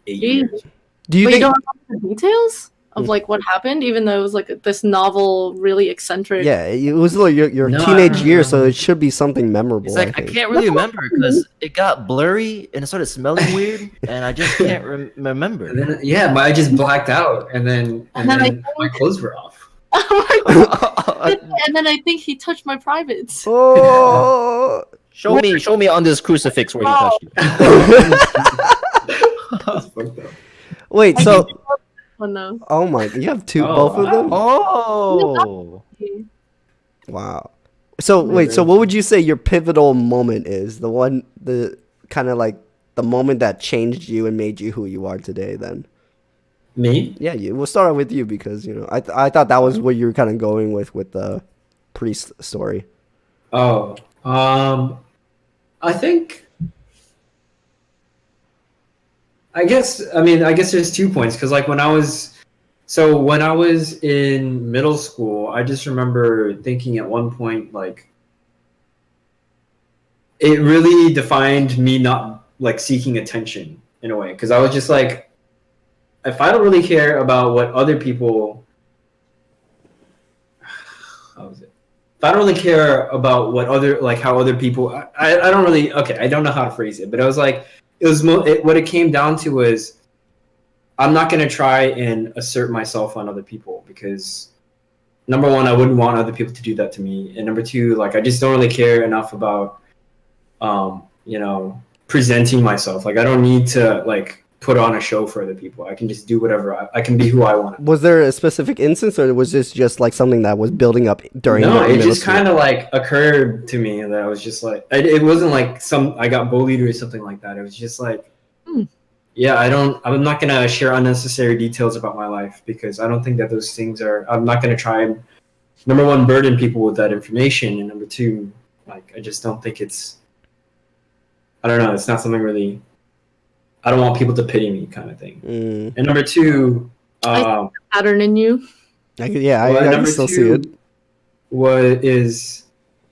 8 Jeez. years. Do you But you think? don't remember the details of like what happened, even though it was like this novel, really eccentric. Yeah, it was like your No, I teenage don't years, so know. it should be something memorable. It's like I think. can't really remember because it got blurry and it started smelling weird, and I just can't remember. And then I just blacked out, and then And then I my clothes were off. And then I think he touched my privates. Oh. show me on this crucifix where he touched you. That's fucked up. Wait, so One though. oh my, you have two, Oh, both of them? Oh. Wow. So wait, so what would you say your pivotal moment is? The kind of like the moment that changed you and made you who you are today. Then Me? yeah, we'll start out with you because I thought that was what you were kind of going with the priest story. Oh, I think. I guess there's 2 points because like when I was in middle school, I just remember thinking at one point like it really defined me not like seeking attention in a way because I was just like if I don't really care about what other people how was it? If I don't really care about what how other people I don't really I don't know how to phrase it, but I was like what it came down to was I'm not going to try and assert myself on other people because number one, I wouldn't want other people to do that to me. And number two, like, I just don't really care enough about, presenting myself. Like, I don't need to like put on a show for other people. I can just do whatever I can be who I want. Was there a specific instance, or was this just like something that was building up during? No, it middle just school? kind of like occurred to me that I was just like, it wasn't like I got bullied or something like that. It was just like, yeah, I'm not gonna share unnecessary details about my life because I don't think that those things I'm not gonna try and, number one, burden people with that information, and number two, like, I just don't think I don't know, it's not something really, I don't want people to pity me kind of thing. And number two, I see the pattern in you. I can still see it.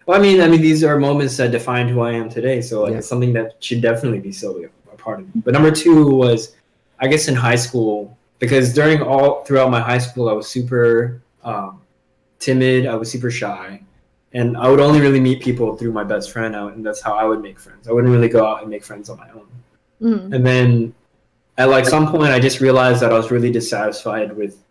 I mean, these are moments that defined who I am today. So like, it's something that should definitely be still a part of me. But number two was, I guess, in high school, because throughout my high school, I was super timid. I was super shy, and I would only really meet people through my best friend, and that's how I would make friends. I wouldn't really go out and make friends on my own. And then at like some point, I just realized that I was really dissatisfied with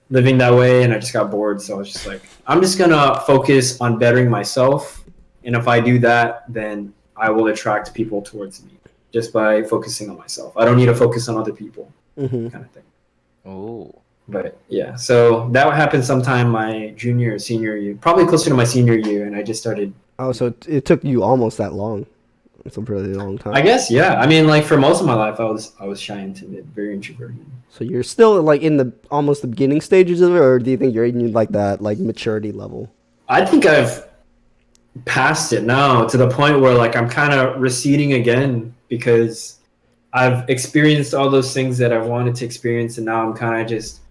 living that way, and I just got bored. So I was just like, I'm just gonna focus on bettering myself, and if I do that, then I will attract people towards me just by focusing on myself. I don't need to focus on other people, kind of thing. Oh. But yeah, so that would happen sometime my junior or senior year, probably closer to my senior year, and I just started. Oh, so it took you almost that long. It's a really long time. I guess, yeah. I mean, like, for most of my life, I was shy and timid, very introverted. So you're still like in the almost the beginning stages of it, or do you think you're in like that like maturity level? I think I've passed it now to the point where like I'm kind of receding again because I've experienced all those things that I've wanted to experience, and now I'm kind of just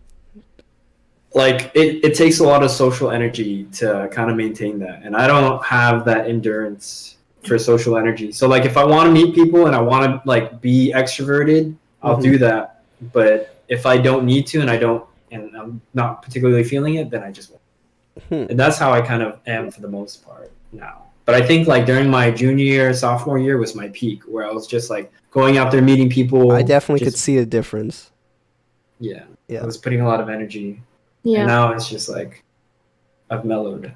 like it takes a lot of social energy to kind of maintain that, and I don't have that endurance for social energy. So like if I want to meet people and I want to like be extroverted, I'll do that. But if I don't need to and I'm not particularly feeling it, then I just won't. And that's how I kind of am for the most part now. But I think like during my junior year, sophomore year was my peak, where I was just like going out there meeting people. I definitely could see a difference. Yeah. I was putting a lot of energy. Yeah. And now it's just like I've mellowed.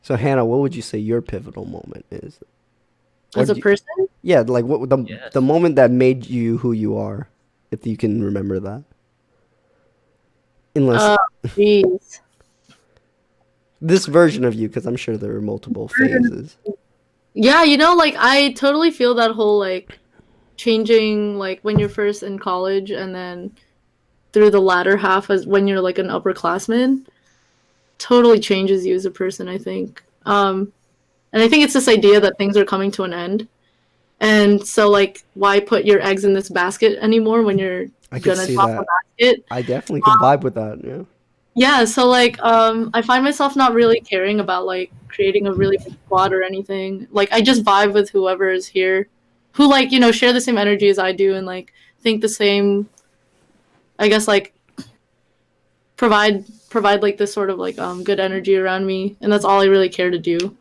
So Hannah, what would you say your pivotal moment is? As a person? Yeah, like what the moment that made you who you are, if you can remember that. Unless jeez. This version of you, because I'm sure there are multiple phases. Yeah, like I totally feel that whole like changing, like when you're first in college and then through the latter half as when you're like an upperclassman. Totally changes you as a person, I think. And I think it's this idea that things are coming to an end. And so, like, why put your eggs in this basket anymore when you're gonna top the basket? I definitely can vibe with that, yeah. Yeah, so, like, I find myself not really caring about, like, creating a really big squad or anything. Like, I just vibe with whoever is here who, like, share the same energy as I do and, like, think the same, I guess, like, provide like this sort of like good energy around me, and that's all I really care to do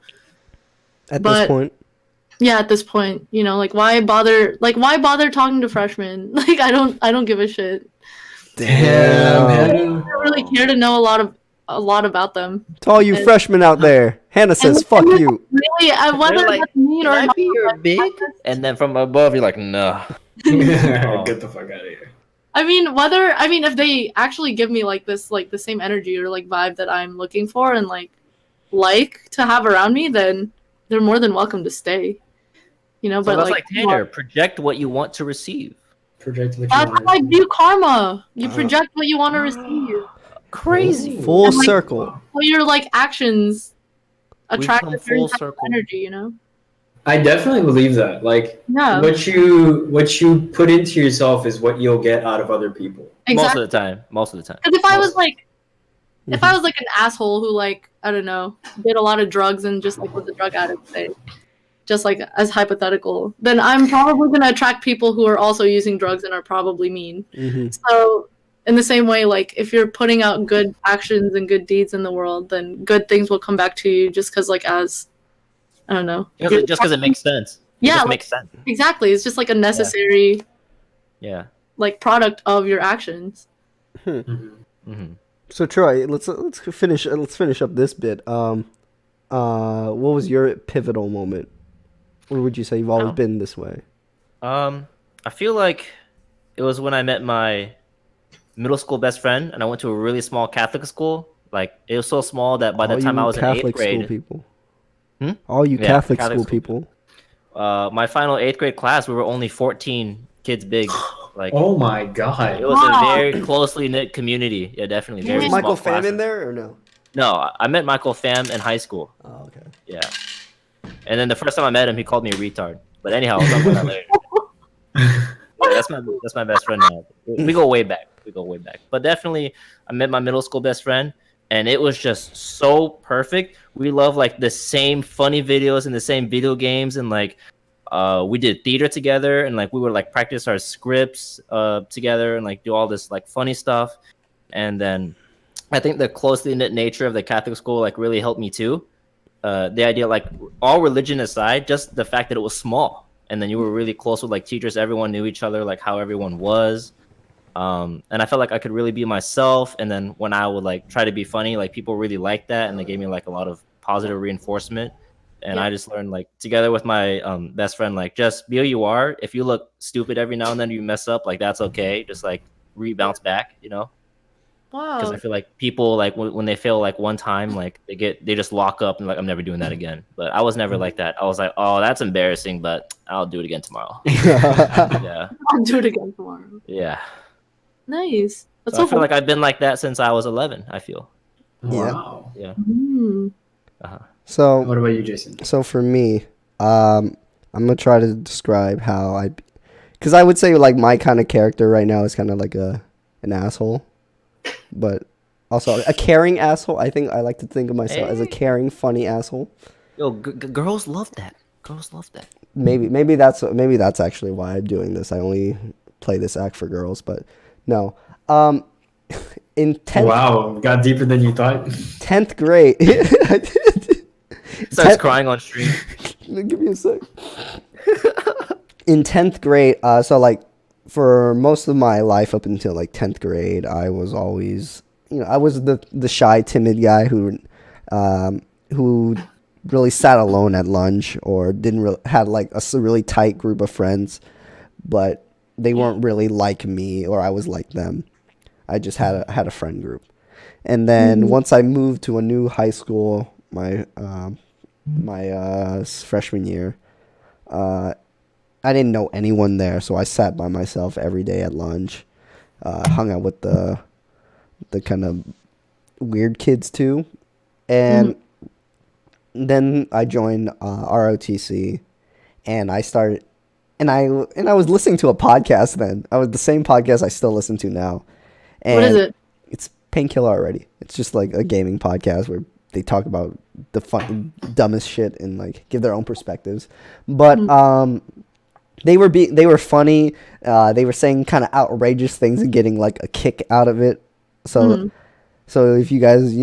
at this point. Yeah, at this point, like why bother talking to freshmen? Like I don't give a shit. Damn. I don't really care to know a lot about them. To all you freshmen out there, Hannah says fuck you. Really, whether like, that's mean or not, you're big, and then from above you're like, nah. Get the fuck out of here. I mean, if they actually give me like this, like the same energy or like vibe that I'm looking for and like to have around me, then they're more than welcome to stay. But that's like Tanner, project what you want to receive. Project what you that's want. like view karma. You project what you want to receive. Crazy. Full circle. So your like actions attract a certain type of energy. I definitely believe that. Like, what you put into yourself is what you'll get out of other people. Exactly. Most of the time. Because if I was like an asshole who like I don't know did a lot of drugs and just like was a drug addict, say, just like as hypothetical, then I'm probably gonna attract people who are also using drugs and are probably mean. So in the same way, like if you're putting out good actions and good deeds in the world, then good things will come back to you. Just because like as I don't know. Just because it makes sense. It makes sense. Exactly. It's just like a necessary like product of your actions. So Troy, let's finish up this bit. What was your pivotal moment? Or would you say you've always been this way? I feel like it was when I met my middle school best friend, and I went to a really small Catholic school. Like it was so small that by the All time I you was in eighth Catholic school grade, people. Hmm? All you Yeah, Catholic school people. my final eighth grade class, we were only 14 kids big. Like Oh my it god. was a Wow. very closely knit community. Yeah, definitely very Was Yeah. small Michael Pham classes. in there or no? No, I met Michael Pham in high school. Oh, okay. Yeah, and then the first time I met him, he called me a retard. But anyhow, I'll talk about that later. Yeah, that's my best friend now. We go way back. We go way back. But definitely, I met my middle school best friend, and it was just so perfect. We love like the same funny videos and the same video games, and like we did theater together, and like we would like practice our scripts together, and like do all this like funny stuff. And then I think the closely knit nature of the Catholic school like really helped me too. The idea, like all religion aside, just the fact that it was small, and then you were really close with like teachers. Everyone knew each other, like how everyone was, and I felt like I could really be myself. And then when I would like try to be funny, like people really liked that, and they gave me like a lot of positive reinforcement. And Yeah. I just learned like together with my best friend, like just be who you are. If you look stupid every now and then, you mess up, like that's okay. Just like rebounce back, you know. Because I Wow. feel like people like when they fail like one time, like they just lock up and like I'm never doing that again. But I was never like that. I was like, oh, that's embarrassing, but I'll do it again tomorrow. Yeah, I'll do it again tomorrow. yeah. Nice. That's So I so feel cool. like I've been like that since I was 11. I feel. Wow. Yeah. Mm. Uh-huh. So What about you, Jason? So for me, I'm gonna try to describe how because I would say like my kind of character right now is kind of like an asshole, but also a caring asshole. I think I like to think of myself as a Hey. caring, funny asshole. Yo, girls love that. Girls love that. Maybe that's actually why I'm doing this. I only play this act for girls, but no. In 10th, Wow, got deeper than you thought. 10th grade. Starts crying on stream. Give me a sec. In 10th grade, so like for most of my life up until like 10th grade, I was always, I was the shy, timid guy who really sat alone at lunch or didn't really had like a really tight group of friends, but they weren't really like me or I was like them. I just had a friend group. And then once I moved to a new high school, my freshman year, I didn't know anyone there, so I sat by myself every day at lunch, hung out with the kind of weird kids too, and then I joined ROTC, and I started, and I was listening to a podcast then. I was the same podcast I still listen to now. And What is it? It's Painkiller already. It's just like a gaming podcast where they talk about the fun, dumbest shit and like give their own perspectives. But they were funny. They were saying kind of outrageous things and getting like a kick out of it. So if you guys,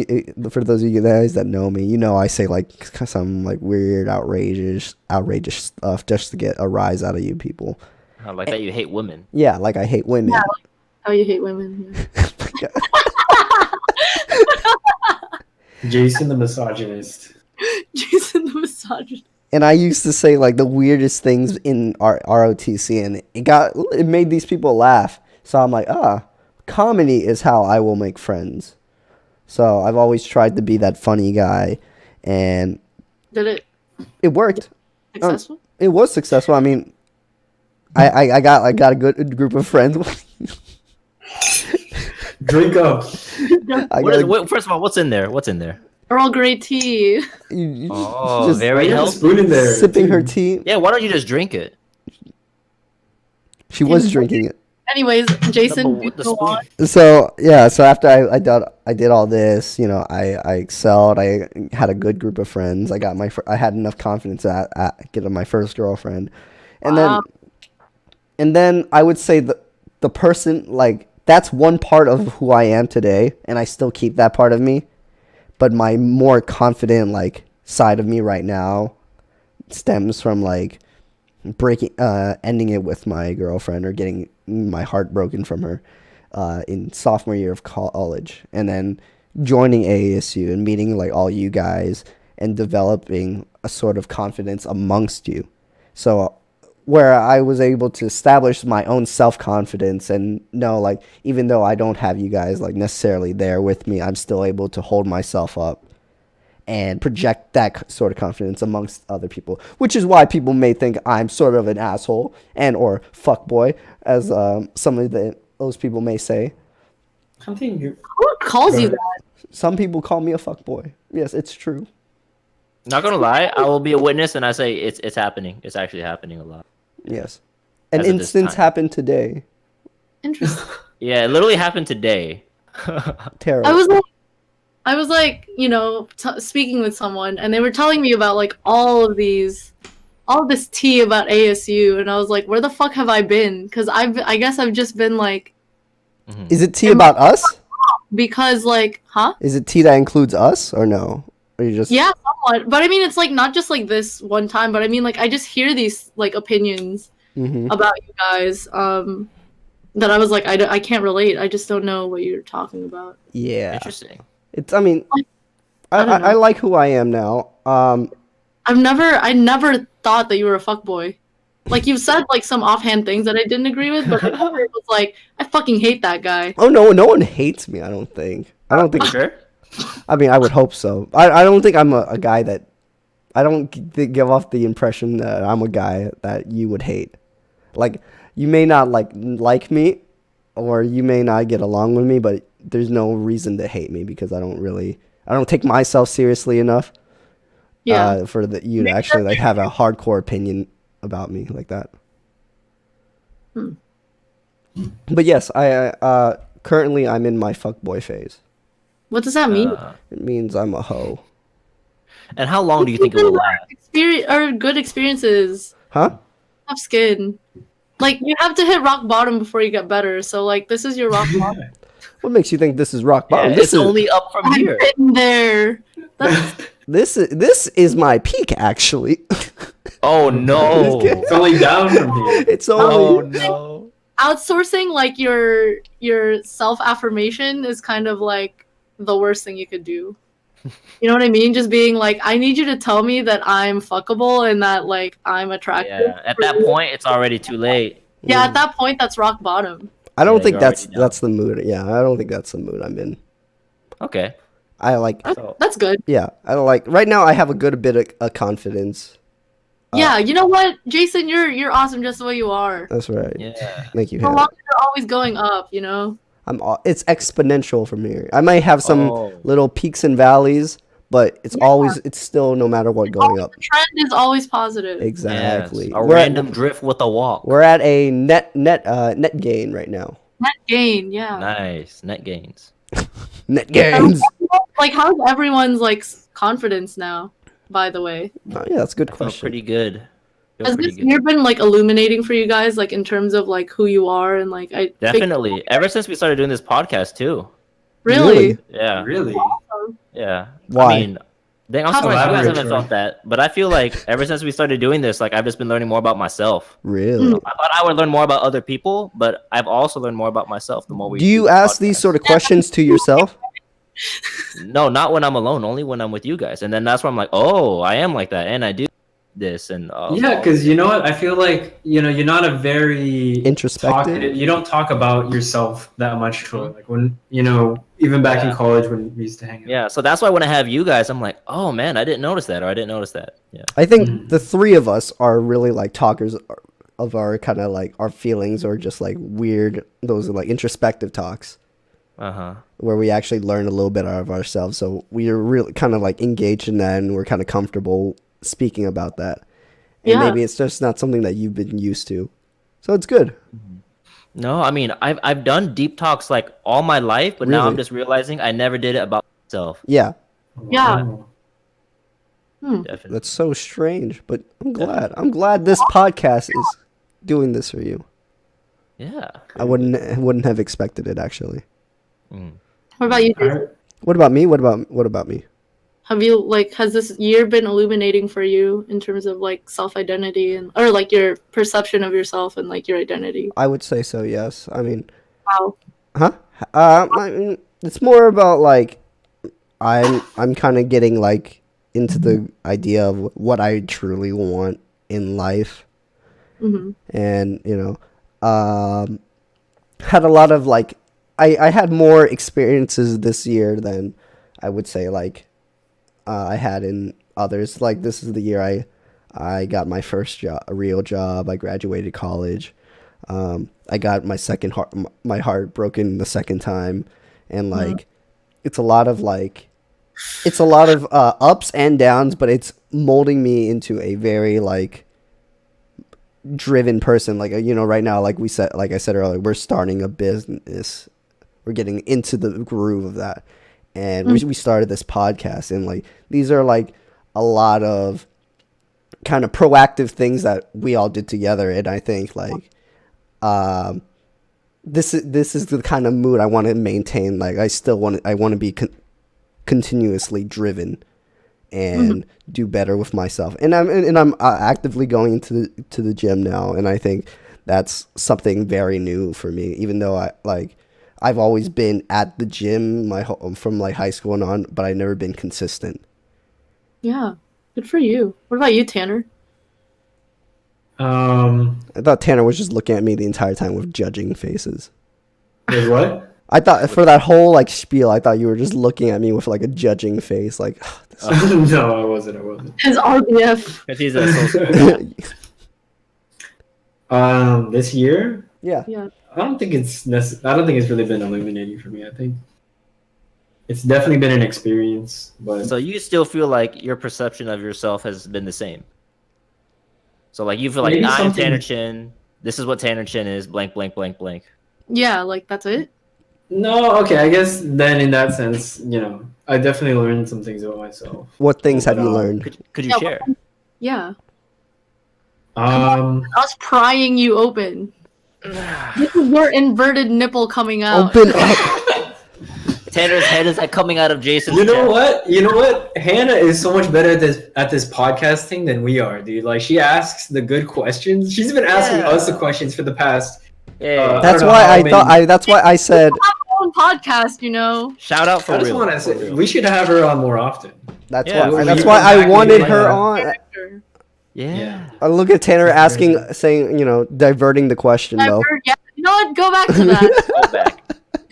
for those of you guys that know me, I say like some like weird, outrageous stuff just to get a rise out of you people. Like that you hate women. Yeah, like I hate women. Yeah. How you hate women. Yeah. Jason the misogynist. Jason the misogynist. And I used to say like the weirdest things in our ROTC, and it made these people laugh. So I'm like, comedy is how I will make friends. So I've always tried to be that funny guy, and Did it worked. it successful? It was successful. I mean, I got a good group of friends. Drink up. First of all, what's in there? What's in there? Earl Grey tea. Oh, just very Put a healthy. spoon in there. sipping her dude. tea. Yeah, why don't you just drink it? She was drinking it. Anyways, Jason, With the go spoon. on. So yeah, so after I did all this, I excelled. I had a good group of friends. I had enough confidence at getting my first girlfriend, and Wow. then I would say the person, like, that's one part of who I am today, and I still keep that part of me. But my more confident like side of me right now stems from like ending it with my girlfriend or getting my heart broken from her in sophomore year of college, and then joining AASU and meeting like all you guys and developing a sort of confidence amongst you. So where I was able to establish my own self-confidence and know, like, even though I don't have you guys, like, necessarily there with me, I'm still able to hold myself up and project that sort of confidence amongst other people, which is why people may think I'm sort of an asshole and or fuckboy, as some of those people may say. I think you. Who calls you that? Some people call me a fuckboy. Yes, it's true. Not gonna lie, I will be a witness, and I say it's happening. It's actually happening a lot. Yes. An As of this instance time. happened today. Interesting. Yeah, it literally happened today. Terrible. I was like, you know, speaking with someone, and they were telling me about like all this tea about ASU, and I was like, where the fuck have I been? Because I guess I've just been like, Is it tea about us? because like, huh? Is it tea that includes us or no? Or you just Yeah, somewhat. But I mean, it's like not just like this one time, but I mean, like I just hear these like opinions about you guys. That I was like, I can't relate. I just don't know what you're talking about. Yeah. Interesting. It's. I mean, I don't know. I like who I am now. I never thought that you were a fuckboy. Like you said like some offhand things that I didn't agree with, but I never was like, I fucking hate that guy. Oh no one hates me. I don't think. Sure. I mean, I would hope so. I don't think I'm a guy that. I don't give off the impression that I'm a guy that you would hate. Like, you may not like me, or you may not get along with me, but there's no reason to hate me because I don't take myself seriously enough. Yeah. For you to actually like have a hardcore opinion about me like that. But yes, I currently I'm in my fuckboy phase. What does that mean? It means I'm a hoe. And how long do you think it will last? Good experiences. Huh? Tough skin. Like you have to hit rock bottom before you get better. So like this is your rock bottom. What makes you think this is rock bottom? Yeah, This it's is only up from here. Sitting there. That's this is my peak actually. Oh no! It's only down from here. It's Oh only no! outsourcing like your self affirmation is kind of like the worst thing you could do. You know what I mean? Just being like, I need you to tell me that I'm fuckable and that like I'm attractive. Yeah, at that point, it's already too late. Yeah, at that point, that's rock bottom. I don't Yeah, think you're that's already down. the mood. Yeah, I don't think that's the mood I'm in. Okay. I like So, That's good. yeah, I don't like right now I have a good bit of confidence. Yeah, you know what, Jason, you're awesome just the way you are. That's right. yeah. Thank you. The Hannah. longer you're always going up, you know. It's exponential from here. I might have some Oh. little peaks and valleys, but it's still no matter what going up. The trend is always positive. Exactly. Yes, a We're random drift with a walk. we're at a net gain right now. Net gain, yeah. Nice net gains. Net gains. Like, how's everyone's like confidence now? By the way, Oh, yeah, that's a good Felt question. pretty good. Feel has pretty this good. year been like illuminating for you guys, like in terms of like who you are and like I Definitely. Ever since we started doing this podcast too. really? Yeah. Really? Yeah. Why? I mean, dang, I'm How surprised you guys elaborate, haven't Troy. felt that. But I feel like ever since we started doing this, like I've just been learning more about myself. Really? I thought I would learn more about other people, but I've also learned more about myself the more we Do you the ask podcast. these sort of questions to yourself? No, not when I'm alone, only when I'm with you guys. And then that's where I'm like, oh, I am like that, and I do this, and Yeah, because you know what? I feel like you're not a very Introspective? You don't talk about yourself that much, Troy. Like when even back in Yeah. college when we used to hang out. yeah. So that's why when I have you guys, I'm like, oh man, I didn't notice that, or I didn't notice that. Yeah. I think the three of us are really like talkers of our kind of like our feelings or just like weird, those are like introspective talks where we actually learn a little bit out of ourselves. So we are really kind of like engaged in that and we're kind of comfortable speaking about that. And Yeah. maybe it's just not something that you've been used to. So it's good. No, I mean, I've done deep talks like all my life, but now Really? I'm just realizing I never did it about myself. Yeah. Yeah. Wow. Definitely. That's so strange, but I'm glad. I'm glad this podcast is doing this for you. Yeah. I wouldn't have expected it actually. What about you, All Jason? right. What about me? What about me? Have you like has this year been illuminating for you in terms of like self identity and or like your perception of yourself and like your identity? I would say so, yes. I mean, Wow. huh? I mean, it's more about like I'm kind of getting like into the idea of what I truly want in life, Mhm. and had a lot of like I had more experiences this year than I would say like I had in others. Like this is the year I got my first job, a real job. I graduated college. I got my heart broken the second time, and like it's a lot of ups and downs, but it's molding me into a very like driven person. Like right now, like I said earlier, we're starting a business. We're getting into the groove of that, and we started this podcast, and like these are like a lot of kind of proactive things that we all did together, and I think like this is the kind of mood I want to maintain. Like I want to be continuously driven and do better with myself, and I'm actively going to the gym now, and I think that's something very new for me, even though I've always been at the gym from like high school and on, but I've never been consistent. Yeah, good for you. What about you, Tanner? I thought Tanner was just looking at me the entire time with judging faces. Wait, what? I thought for that whole like spiel, I thought you were just looking at me with like a judging face, like. No, I wasn't. His RBF. Because he's a sociopath. This year, Yeah. I don't think it's really been illuminating for me. I think it's definitely been an experience, but So you still feel like your perception of yourself has been the same. So like you feel like Maybe I'm something- Tanner Chin. This is what Tanner Chin is. Blank, blank, blank, blank. Yeah, like that's it. no, okay. I guess then in that sense, I definitely learned some things about myself. What things have But, you learned? Could you Yeah, share? Yeah, Um, us prying you open. This is your inverted nipple coming out. Open up. Tanner's head is like coming out of Jason's you know chest. what? You know what? Hannah is so much better at this podcasting than we are, dude. Like she asks the good questions. She's been asking us the questions for the past. Yeah. I That's don't know why how I many- thought. That's why I said. Our own podcast, you know. Shout out for I just real. want to for say real. we should have her on more often. That's Yeah, why. you That's come why I back wanted and her like- on. Character. Yeah. I look at Tanner saying, diverting the question though. Yeah, you know what? Go back to that. Go back.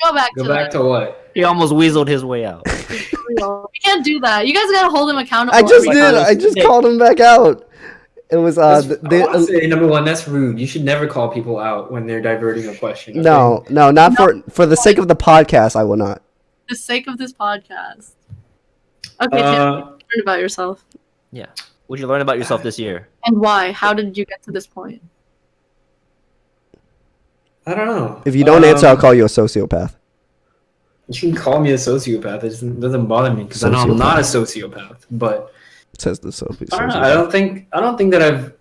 Go back Go to back that. to what? He almost weaseled his way out. We can't do that. You guys gotta hold him accountable. I just every did. time. I just called him back out. It was I wanna say, number one, that's rude. You should never call people out when they're diverting a question. Okay? no, not for the sake of the podcast. I will not. For the sake of this podcast. Okay, Tanner, learn about yourself. Yeah. What'd you learn about yourself this year? And why? How did you get to this point? I don't know. If you don't answer, I'll call you a sociopath. You can call me a sociopath. It doesn't bother me because I know I'm not a sociopath. But Says the sociopath. I don't know. I don't think that I've,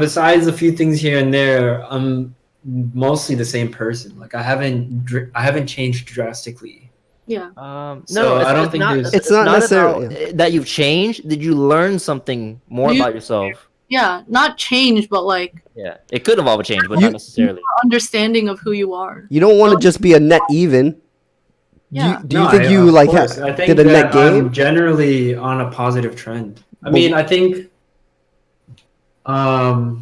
besides a few things here and there, I'm mostly the same person. Like I haven't changed drastically. Yeah. So I don't think there's- It's not necessarily- about that you've changed. Did you learn something more about yourself? Yeah, not change, but like Yeah. It could involve a change, but You- not necessarily. understanding of who you are. You don't want to just be a net even. Yeah. Do you think you of like course. I think did a net that I'm game? generally on a positive trend. I Well- mean, I think, I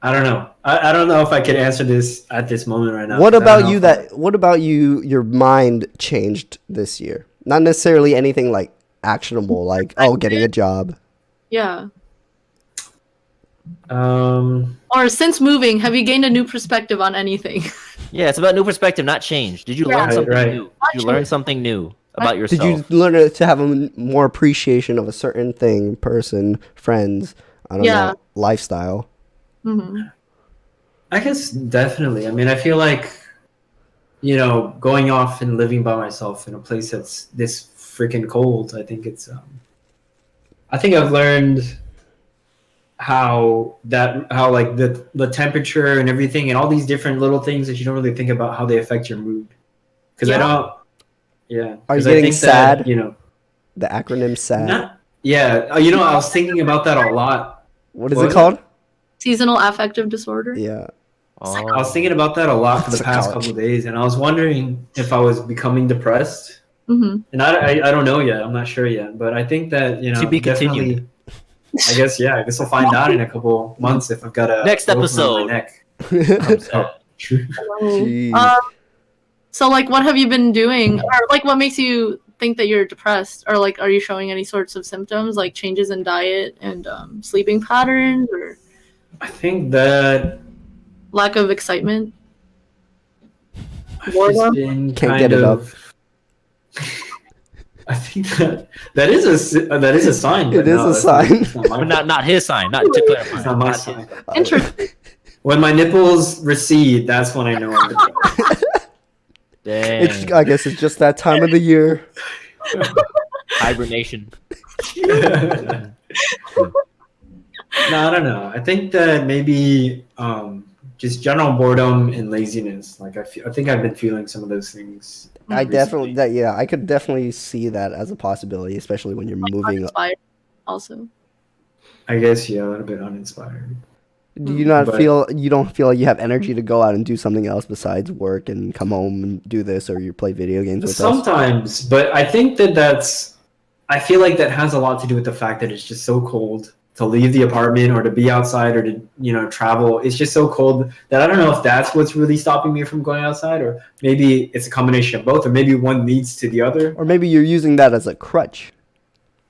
don't know. I don't know if I could answer this at this moment right now. What 'cause I don't about know you? if What about you? Your mind changed this year. Not necessarily anything like actionable, like getting a job. Yeah. I- Or since moving, have you gained a new perspective on anything? Yeah, it's about new perspective, not change. Did you learn Right, something right. new? Did you learn something new about yourself? Did you learn to have a more appreciation of a certain thing, person, friends? I don't Yeah. know, lifestyle. hmm I guess definitely. I mean, I feel like, going off and living by myself in a place that's this freaking cold. I think I think I've learned how like the temperature and everything and all these different little things that you don't really think about how they affect your mood. Because I Yeah. don't. Yeah. Are you 'cause I getting think sad? That, The acronym SAD. yeah. I was thinking about that a lot. What is what it was called? Seasonal affective disorder. Yeah. I was thinking about that a lot for the past Psychology. couple of days, and I was wondering if I was becoming depressed. hmm And I don't know yet. I'm not sure yet, but I think that To be definitely. continued. I guess I guess I'll find out in a couple months if I've got a Next rope around episode. my neck. I'm sad. Oh, true. Jeez. So like, what have you been doing, or like, what makes you think that you're depressed, or like, are you showing any sorts of symptoms like changes in diet and sleeping patterns, or I think that lack of excitement? I've Boredom? just been Can't kind get it up. of. I think that is a sign. It but is no, a that's sign. It's not, my But not his sign. Not to clarify. It's not my not sign. his. Interesting. When my nipples recede, that's when I know I'm depressed. Dang. I guess it's just that time of the year. Hibernation. No, I don't know. I think that maybe just general boredom and laziness. Like I think I've been feeling some of those things. I recently. definitely I could definitely see that as a possibility, especially when you're moving. Uninspired also. I guess a little bit uninspired. Do you not But- feel you don't feel like you have energy to go out and do something else besides work and come home and do this, or you play video games with us? Sometimes, but I think that's. I feel like that has a lot to do with the fact that it's just so cold to leave the apartment or to be outside or to travel. It's just so cold that I don't know if that's what's really stopping me from going outside, or maybe it's a combination of both, or maybe one leads to the other. Or maybe you're using that as a crutch.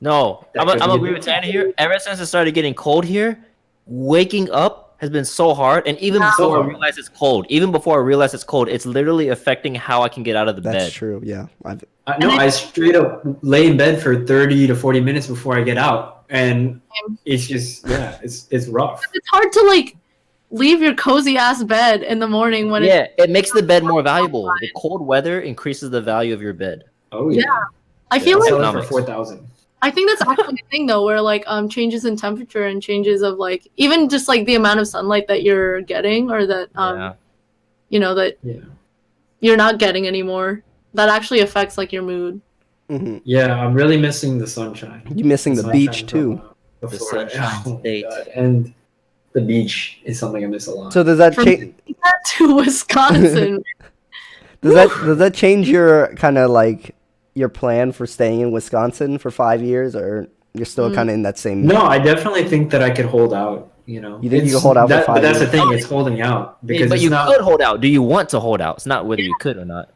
No, That I'm could be agree it. with Tanner here. Ever since it started getting cold here, waking up has been so hard. And even So before I hard. realize it's cold, it's literally affecting how I can get out of the That's bed. true. Yeah, I straight up lay in bed for 30 to 40 minutes before I get out, and it's just it's rough. It's hard to like leave your cozy ass bed in the morning when Yeah, it makes the bed more valuable. The cold weather increases the value of your bed. Oh yeah, I feel I'll like sell it for Economics. 4,000. I think that's actually a thing though, where like changes in temperature and changes of like even just like the amount of sunlight that you're getting, or that Yeah. that Yeah. you're not getting anymore, that actually affects like your mood. hmm Yeah, I'm really missing the sunshine. you missing the Sunshine beach from, too. The The Florida. Sunshine Oh my State. God. And the beach is something I miss a lot. So does that From- change? To Wisconsin. Does that change your kind of like your plan for staying in Wisconsin for 5 years, or you're still kind of in that same? No, I definitely think that I could hold out. You You think you It's- can hold out for that, 5 But that's years? the thing; it's holding out because But it's you not. could hold out. Do you want to hold out? It's not whether you could or not.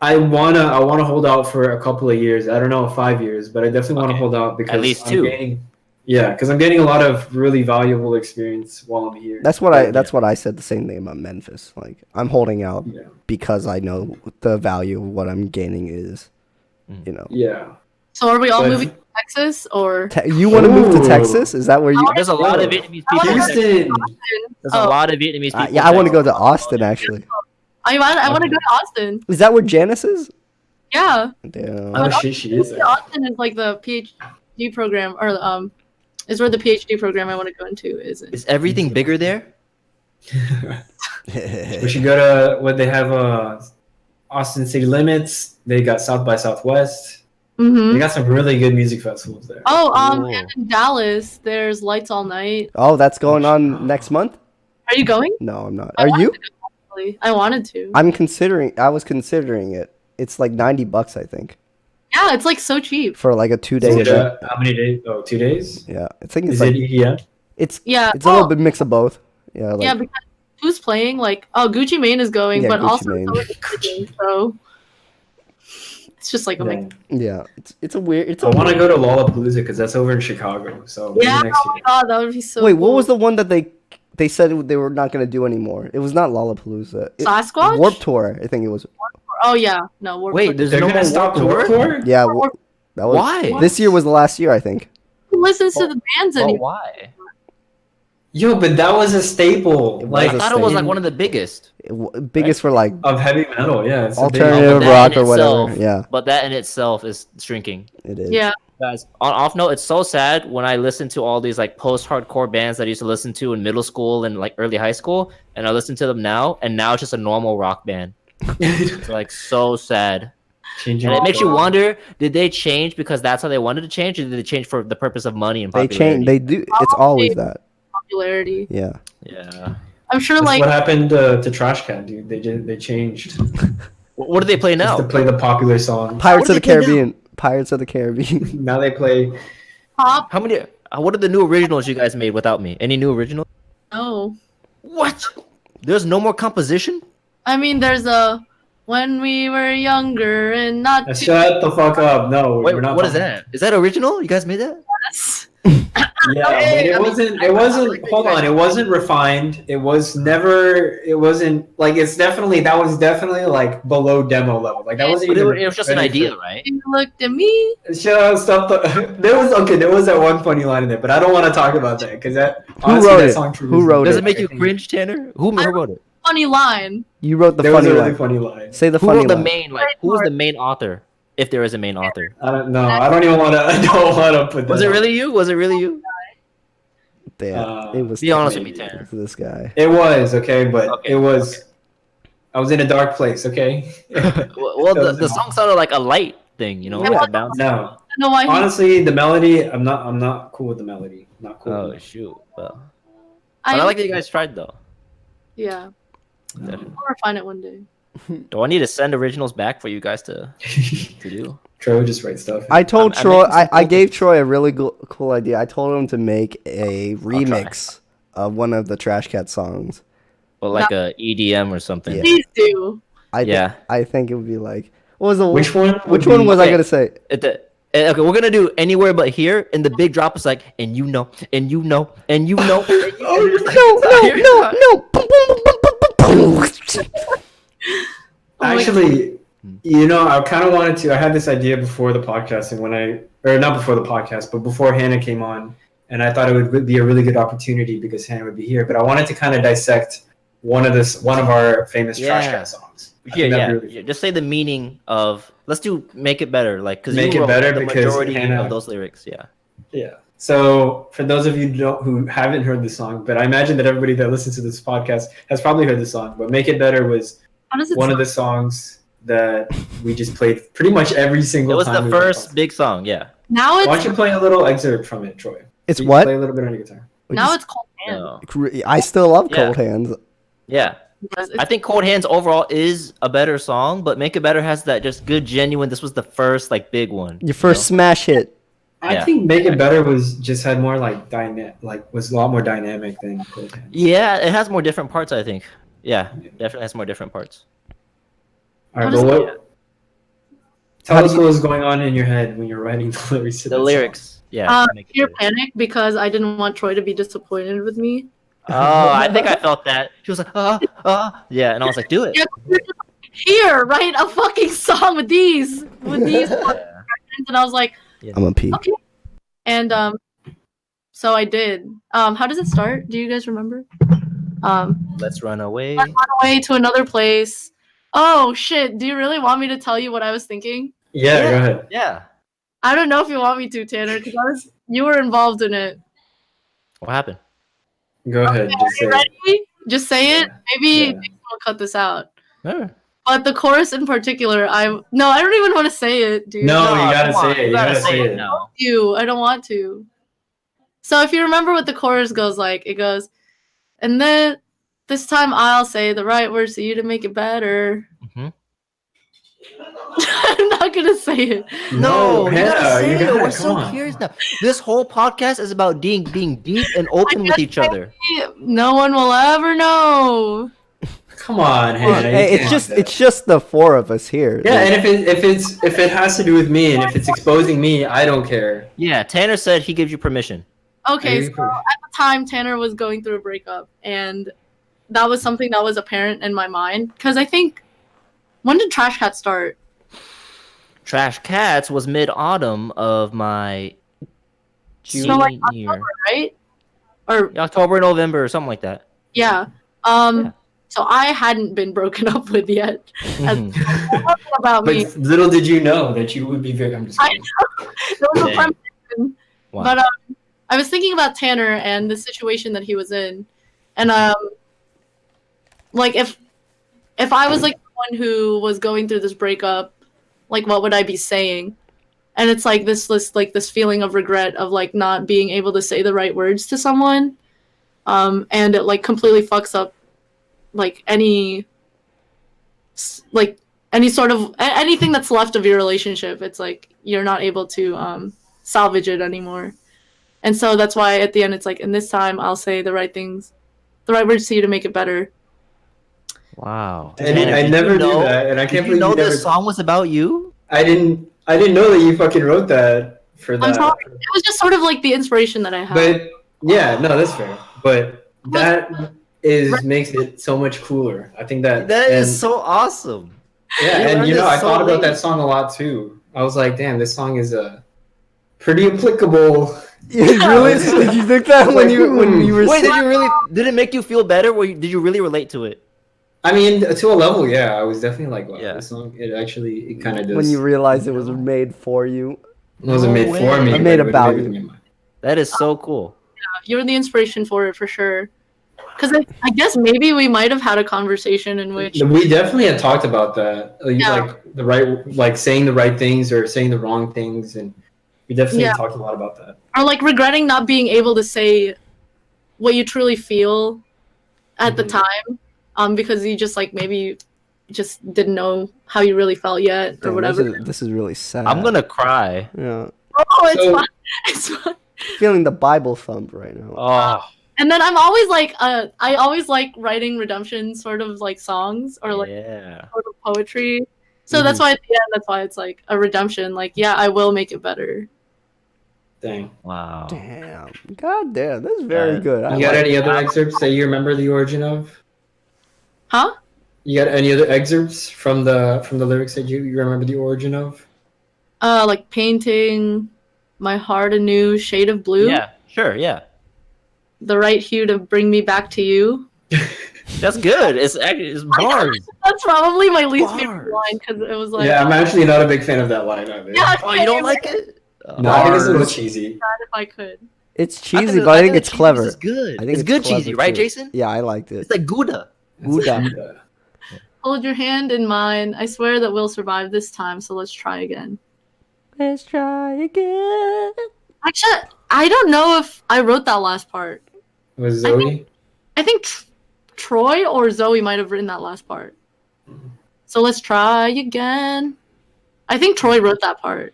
I wanna hold out for a couple of years. I don't know, 5 years, but I definitely want to Okay. hold out because least I'm 2. because I'm getting a lot of really valuable experience while I'm here. That's what But, what I said the same thing about Memphis. Like I'm holding out yeah. because I know the value of what I'm gaining is, Yeah. So are we all But- moving to Texas, or You want to move to Ooh. Texas? Is that where you? There's a lot of Yeah. Vietnamese people. in Texas. Houston. There's a lot of Vietnamese people. Yeah, in I want to go Texas. to Austin actually. I want to go to Austin? Is that where Janice is? Yeah, Damn. Oh shit, she is there. Austin is like the PhD program, or is where the PhD program I want to go into is. Is everything bigger there? We should go to what they have. Austin City Limits. They got South by Southwest. Mm-hmm. They got some really good music festivals there. Oh, Cool. and in Dallas, there's Lights All Night. Oh, that's going on next month? Are you going? No, I'm not. I Are wanted you? to go, actually. I wanted to. I was considering it. It's like $90, I think, Yeah, it's like so cheap. for like a 2-day Is it event. how many days? Oh, 2 days. Yeah, I think it's Is like it EDM? it's Yeah. it's a little bit mix of both. Yeah, like, Yeah, because who's playing? Like, Gucci Mane is going, Yeah, but Gucci also Mane. so is Gucci, so it's just like a mix. Dang. yeah. It's a weird. It's I a want to weird- go to Lollapalooza because that's over in Chicago. So maybe Yeah, next oh my year. god, that would be so. Wait, what cool. was the one that they said they were not going to do anymore? It was not Lollapalooza. Sasquatch? Warp Tour, I think it was. Oh yeah, no. Warped Wait, Tour. there's They're no gonna more stop the Warped Warp Tour? Tour. Yeah, Warp- that was. Why? This year was the last year, I think. Who listens to the bands Well, anymore? why? Yo, but that was a staple. It was Like a I thought it was like staple. one of the biggest. Biggest for like of heavy metal. Yeah, it's a big- alternative that rock in or whatever. itself- Yeah, But that in itself is shrinking. it is. Yeah, Guys, on off note, it's so sad when I listen to all these like post-hardcore bands that I used to listen to in middle school and like early high school, and I listen to them now, and now it's just a normal rock band. It's like so sad, Changing and it makes you the- wonder: did they change because that's how they wanted to change, or did they change for the purpose of money and They popularity? change. They do. It's always that. popularity. Yeah. Yeah. I'm sure, That's like, what happened to Trash Can, dude. They changed What do they play just now? to play the popular songs. Pirates What of the did they do? Caribbean. Pirates of the Caribbean. Now they play. pop. How many? what are the new originals you guys made without me? Any new originals? No. What? There's no more composition? I mean, there's a when we were younger and not too Shut the fuck up. No, Wait, we're not. what is talking- that? Is that original? You guys made that? less. Yeah, Okay, but it I mean, wasn't. It wasn't. Hold on. It wasn't refined. It was never. It wasn't like. It's definitely. That was definitely like below demo level. Like that wasn't But even. it was just an ready idea, for- right? You looked at me. Shut up. Stop. There was okay. There was that one funny line in there, but I don't want to talk about that because that. Who Honestly, wrote that it? song Who wrote Does it? it make you cringe, Tanner? Who wrote it? Funny line. You wrote the There was funny a really line. funny line. Say the Who funny wrote the line. main who was the main author? If there is a main author. I don't know. I don't even want to. I don't want to put that. Was it out. really you? Was it really you? Damn, it was. Be honest with me, maybe. Tanner. This guy. It was okay, but Okay, it was. I was in a dark place. Okay. Well, the song sounded like a light thing, you know, like a bounce. No. I don't know why he Honestly, the melody. I'm not cool with the melody. Not cool. Oh with shoot! Well, but I like that you guys tried though. Yeah. the I'll refine it one day. Do I need to send originals back for you guys to melody. do? Troy would just write stuff. I told I'm Troy. making some I cool gave Troy a really cool idea. I told him to make a try. remix of one of the Trash Cat songs. Well, like a EDM or something. Yeah. Please do. I think it would be like. What was the Which one? Which would one be- was I Okay. gonna say? Okay, we're gonna do anywhere but here, and the big drop is like, and you know, and you know, and you know. Oh no! Boom, boom, boom, boom, boom, boom. Actually, you know, I kind of wanted to. I had this idea before the podcast, and or not before the podcast, but before Hannah came on, and I thought it would be a really good opportunity because Hannah would be here. But I wanted to kind of dissect one of our famous Trash Yeah. Cat songs. I think Yeah, that'd yeah, be really yeah. Just say the meaning of. Let's do make it better, like because Make you It wrote Better the because majority Hannah- of those lyrics. Yeah. Yeah. So for those of you who haven't heard the song, but I imagine that everybody that listens to this podcast has probably heard the song. But "Make It Better" was How does it one of sound? the songs that we just played pretty much every single It was time. the we were first on. big song. Yeah. Now Why don't it's you play a little excerpt from it, Troy? It's You what? Play a little bit on your guitar. now it's cold hand. No. I still love Yeah. Cold Hands. Yeah. Yes, I think Cold Hands overall is a better song, but Make It Better has that just good, genuine. This was the first like big one. Your first smash hit. I Yeah. think "Make It Better" had more was a lot more dynamic than Cold Hands. Yeah, it has more different parts. I think. Yeah, definitely has more different parts. All right, What but is- what? Tell us what was going on in your head when you're writing the lyrics. To The that song. lyrics. Yeah. Make It Pure Better. panic because I didn't want Troy to be disappointed with me. Oh, I think I felt that. She was like, yeah, and I was like, do it. Yeah, you're just like, here, write a fucking song with these Yeah. and I was like, I'm a P. okay. And so I did. How does it start? Do you guys remember? Let's run away. Run away to another place. Oh shit! Do you really want me to tell you what I was thinking? Yeah, go ahead. Yeah. I don't know if you want me to, Tanner, because you were involved in it. What happened? Go ahead. Just Are say you it. ready? Just say it. Maybe Yeah. we'll cut this out. Oh. But the chorus in particular, I don't even want to say it, dude. No, you gotta come on, say it. You gotta say it. now. I don't want to. So if you remember what the chorus goes like, it goes, and then this time I'll say the right words to you to make it better. Mhm. I'm not gonna say it. No, you gotta Hannah, say you it. gotta- We're come so on. curious now. This whole podcast is about being deep and open with each other. No one will ever know. Come on, Hannah. you Hey, can't do that. it's just the four of us here. Yeah, and if it has to do with me and if it's exposing me, I don't care. Yeah, Tanner said he gives you permission. Okay, Maybe so for- at the time Tanner was going through a breakup, and that was something that was apparent in my mind. Because I think, when did Trash Cat start? Trash Cats was mid-autumn of my So, like, junior year. Right? Or October, November, or something like that. yeah. Yeah. So I hadn't been broken up with yet. Mhm. About me. But little did you know that you would be very. I'm just I kidding. There was a Dang. premonition. Wow. But I was thinking about Tanner and the situation that he was in, and like if I was like someone who was going through this breakup, like what would I be saying? And it's like this feeling of regret of like not being able to say the right words to someone, and it like completely fucks up like any sort of anything that's left of your relationship. It's like you're not able to salvage it anymore. And so that's why at the end it's like, and this time I'll say the right things, the right words to you to make it better. Wow. I never knew that, and I can't believe you know you never. this song was about you. I didn't know that you fucking wrote that for that. I'm sorry. It was just sort of like the inspiration that I had. But yeah, no, that's fair. But that makes it so much cooler. I think that is so awesome. Yeah, You and learned you know, it I so thought about late. that song a lot too. I was like, damn, this song is pretty applicable. Really? Did you think that when you were? Wait, did it make you feel better? Did you really relate to it? I mean, to a level, yeah. I was definitely like, wow, Yeah. this song, it kind of does. When you realized it was made for you. It wasn't made for me. It made but about made you. with me. That is so cool. You're the inspiration for it for sure. Because I guess maybe we might have had a conversation in which We definitely had talked about that. Yeah. Like saying the right things or saying the wrong things, and we definitely Yeah. talked a lot about that. or like regretting not being able to say what you truly feel at the time, because you just like maybe just didn't know how you really felt yet or Damn, whatever. This is really sad. I'm gonna cry. Yeah. Oh, it's So- fine. It's fine. Feeling the Bible thump right now. Oh, And then I'm always like, I always like writing redemption sort of like songs or like yeah. sort of poetry. So that's why at the end, that's why it's like a redemption. Like, yeah, I will make it better. Dang. Wow. Damn. God damn. That's very Uh, good. I You got like any it. other excerpts that you remember the origin of? Huh? You got any other excerpts from the lyrics that you remember the origin of? Like painting my heart a new shade of blue. Yeah. Sure. Yeah. The right hue to bring me back to you. That's good. It's bars. That's probably my least favorite Bars. line because it was like, Yeah, I'm actually not a big fan of that line either. yeah, Oh, you don't like it? No, I think it's a little Bars. cheesy. that if I could. It's cheesy, but I think it's the cheesiness clever. is good. I think it's good clever cheesy, right, too. Jason? Yeah, I liked it. It's like Gouda. Buddha. Hold your hand in mine. I swear that we'll survive this time. So let's try again. Let's try again. Actually, I don't know if I wrote that last part. Was Zoe? I think Troy or Zoe might have written that last part. So let's try again. I think Troy wrote that part.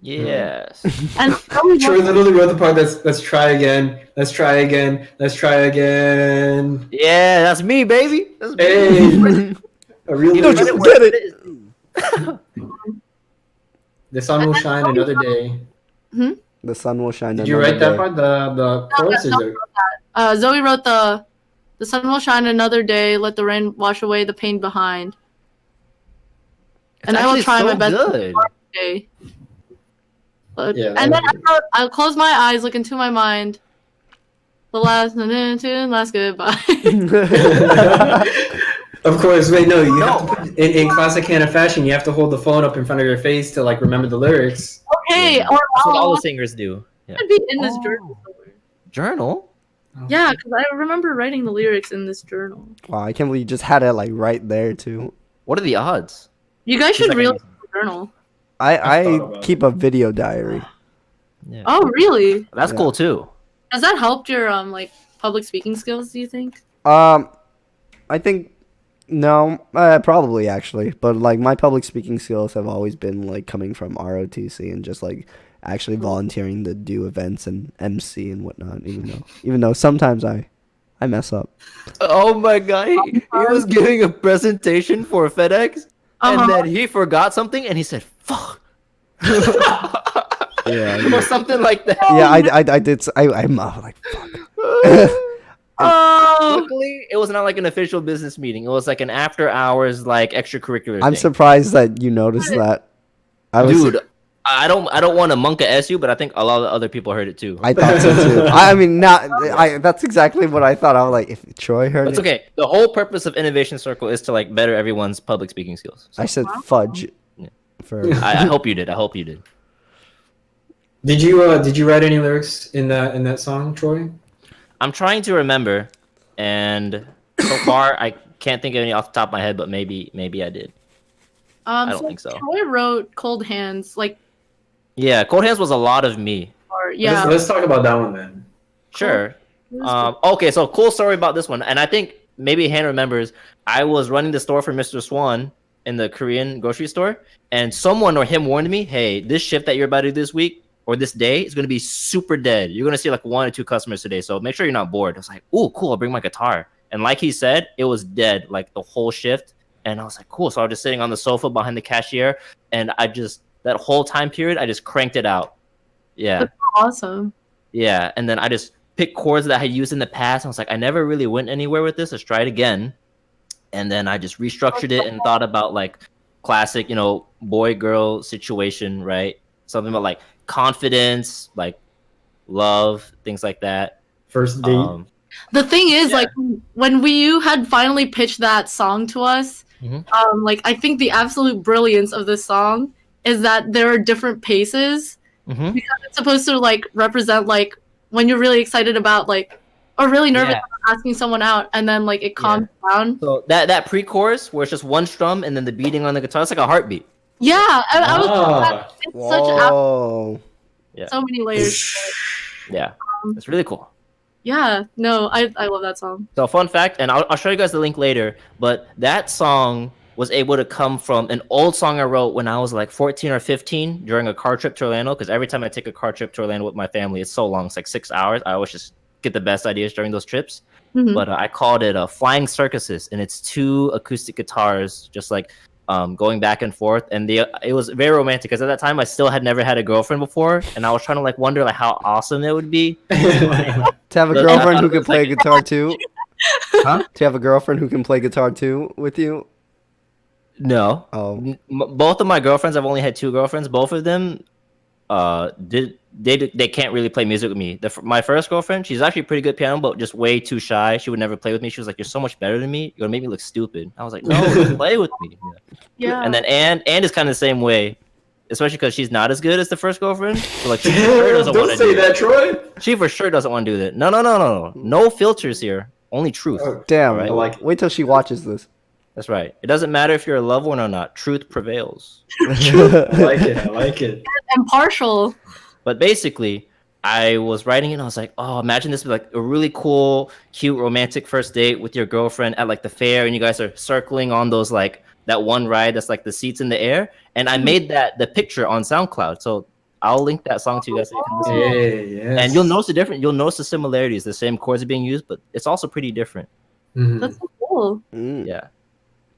Yes. And Zoe Troy wrote- literally wrote the part that's let's try again, let's try again, let's try again. Yeah, that's me, baby. That's me. Hey, a real Don't lyric. you get it? The sun will shine another day. The sun will shine. Did you another write that day. part? The chorus is there. Zoe wrote the sun will shine another day. Let the rain wash away the pain behind. And I will actually try so my best good. today. Yeah, And that then I'll close my eyes, look into my mind. The last goodbye. Of course, wait, no, you have to put, in classic Hannah fashion, you have to hold the phone up in front of your face to like remember the lyrics. Okay, Yeah. or That's what all I'll the singers do. Yeah. be in this journal somewhere. Journal? Yeah, because I remember writing the lyrics in this journal. Wow, I can't believe you just had it like right there too. What are the odds? You guys should like really read the journal. I've thought I about keep a video diary. Yeah. Oh, really? That's Yeah. cool too. Has that helped your like public speaking skills? Do you think? I think no, probably actually, but like my public speaking skills have always been like coming from ROTC and just like actually volunteering to do events and MC and whatnot. Even though sometimes I mess up. Oh my god, he was giving a presentation for FedEx, Uh-huh. and then he forgot something, and he said, "Fuck." Yeah, or something like that. yeah, I did. I'm like fuck. Oh, Luckily, it was not like an official business meeting. It was like an after hours, like extracurricular. I'm thing. surprised that you noticed that. I was, Dude. I don't want to monka S you, but I think a lot of other people heard it too. I thought so too. I mean, not. That's exactly what I thought. I was like, if Troy heard It's it, okay. The whole purpose of Innovation Circle is to like better everyone's public speaking skills. So I said fudge. Yeah. For I hope you did. I hope you did. Did you write any lyrics in that song, Troy? I'm trying to remember, and so far I can't think of any off the top of my head, but maybe I did. I don't think so. Troy wrote "Cold Hands," like, Yeah, Cold Hands was a lot of me. or yeah. Let's talk about that one then. Sure. Okay, so cool story about this one, and I think maybe Han remembers. I was running the store for Mr. Swan in the Korean grocery store, and someone or him warned me, "Hey, this shift that you're about to do this week, or this day is going to be super dead. You're going to see like 1 or 2 customers today. So make sure you're not bored. I was like, oh, cool. I'll bring my guitar. And like he said, it was dead like the whole shift. And I was like, cool. So I was just sitting on the sofa behind the cashier. And that whole time period, I just cranked it out. Yeah. That's awesome. Yeah. And then I just picked chords that I had used in the past. I was like, I never really went anywhere with this. Let's try it again. And then I just restructured it and thought about like classic, boy girl situation, right? Something about like confidence, like love, things like that. First date. The thing is, Yeah. like, when you had finally pitched that song to us, like, I think the absolute brilliance of this song is that there are different paces because it's supposed to like represent like when you're really excited about like or really nervous about asking someone out, and then like it calms down. So that pre-chorus where it's just one strum and then the beating on the guitar, it's like a heartbeat. Yeah, I was it's Whoa. so many layers. Yeah, it's really cool. Yeah, no, I love that song. So fun fact, and I'll show you guys the link later, but that song was able to come from an old song I wrote when I was like 14 or 15 during a car trip to Orlando, because every time I take a car trip to Orlando with my family, it's so long, it's like 6 hours. I always just get the best ideas during those trips. But I called it Flying Circuses, and it's 2 acoustic guitars just like going back and forth, and it was very romantic because at that time I still had never had a girlfriend before, and I was trying to like wonder like how awesome it would be To have a girlfriend who can play guitar too? Huh? To have a girlfriend who can play guitar too with you? No. Oh. Both of my girlfriends, I've only had 2 girlfriends. Both of them they can't really play music with me. My first girlfriend, she's actually pretty good piano, but just way too shy. She would never play with me. She was like, "You're so much better than me. You're gonna make me look stupid." I was like, "No, play with me." Yeah. And then Anne is kind of the same way, especially because she's not as good as the first girlfriend. So like, she for sure doesn't want Don't to say do that, Troy. She for sure doesn't want to do that. No filters here. Only truth. Damn. Right. like- Wait till she watches this. That's right. It doesn't matter if you're a loved one or not. Truth prevails. I like it. Impartial. But basically, I was writing it and I was like, oh, imagine this was like a really cool, cute, romantic first date with your girlfriend at like the fair, and you guys are circling on those like that one ride that's like the seats in the air. And I made the picture on SoundCloud. So I'll link that song to you guys so you can listen to it. Hey, yes. And you'll notice the difference. You'll notice the similarities. The same chords are being used, but it's also pretty different. That's so cool. Yeah.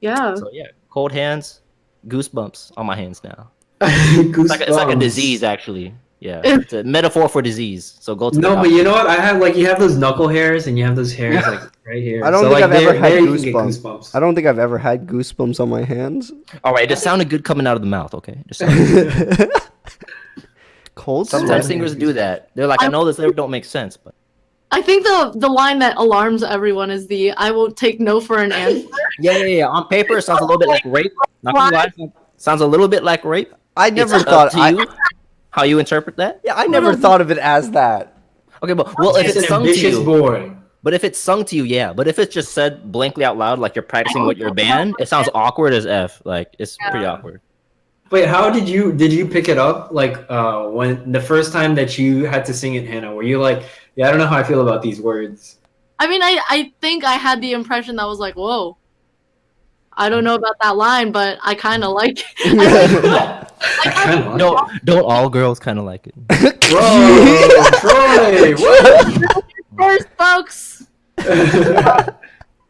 Yeah. So yeah, cold hands, goosebumps on my hands now. Goosebumps. It's like a disease, actually. Yeah, it's a metaphor for disease. So go to the No, but doctor. you know what? I have like you have those knuckle hairs and you have those hairs like right here. I don't So, think like, I've ever had there you can get goosebumps. I don't think I've ever had goosebumps on my hands. All right, it just sounded good coming out of the mouth. Okay, just sounded- Cold sometimes sweat. singers do that. They're like, I know this lyric don't make sense, but I think the line that alarms everyone is the "I won't take no for an answer." yeah. On paper, it sounds a little bit like rape. Not gonna lie, sounds a little bit like rape. I never It's thought up to you how you interpret that. Yeah, I never thought of it as that. Okay, but well, if It's it's an sung to ambitious you, boy. but if it's sung to you, yeah. But if it's just said blankly out loud, like you're practicing with your band, it sounds awkward as f. Like it's pretty awkward. Wait, how did you pick it up? Like when the first time that you had to sing it, Hannah, were you like, yeah, I don't know how I feel about these words. I mean, I think I had the impression that was like, whoa. I don't know about that line, but I kind of like it. I kind of like No, don't all girls kind of like it? Bro, Troy, what? First, folks.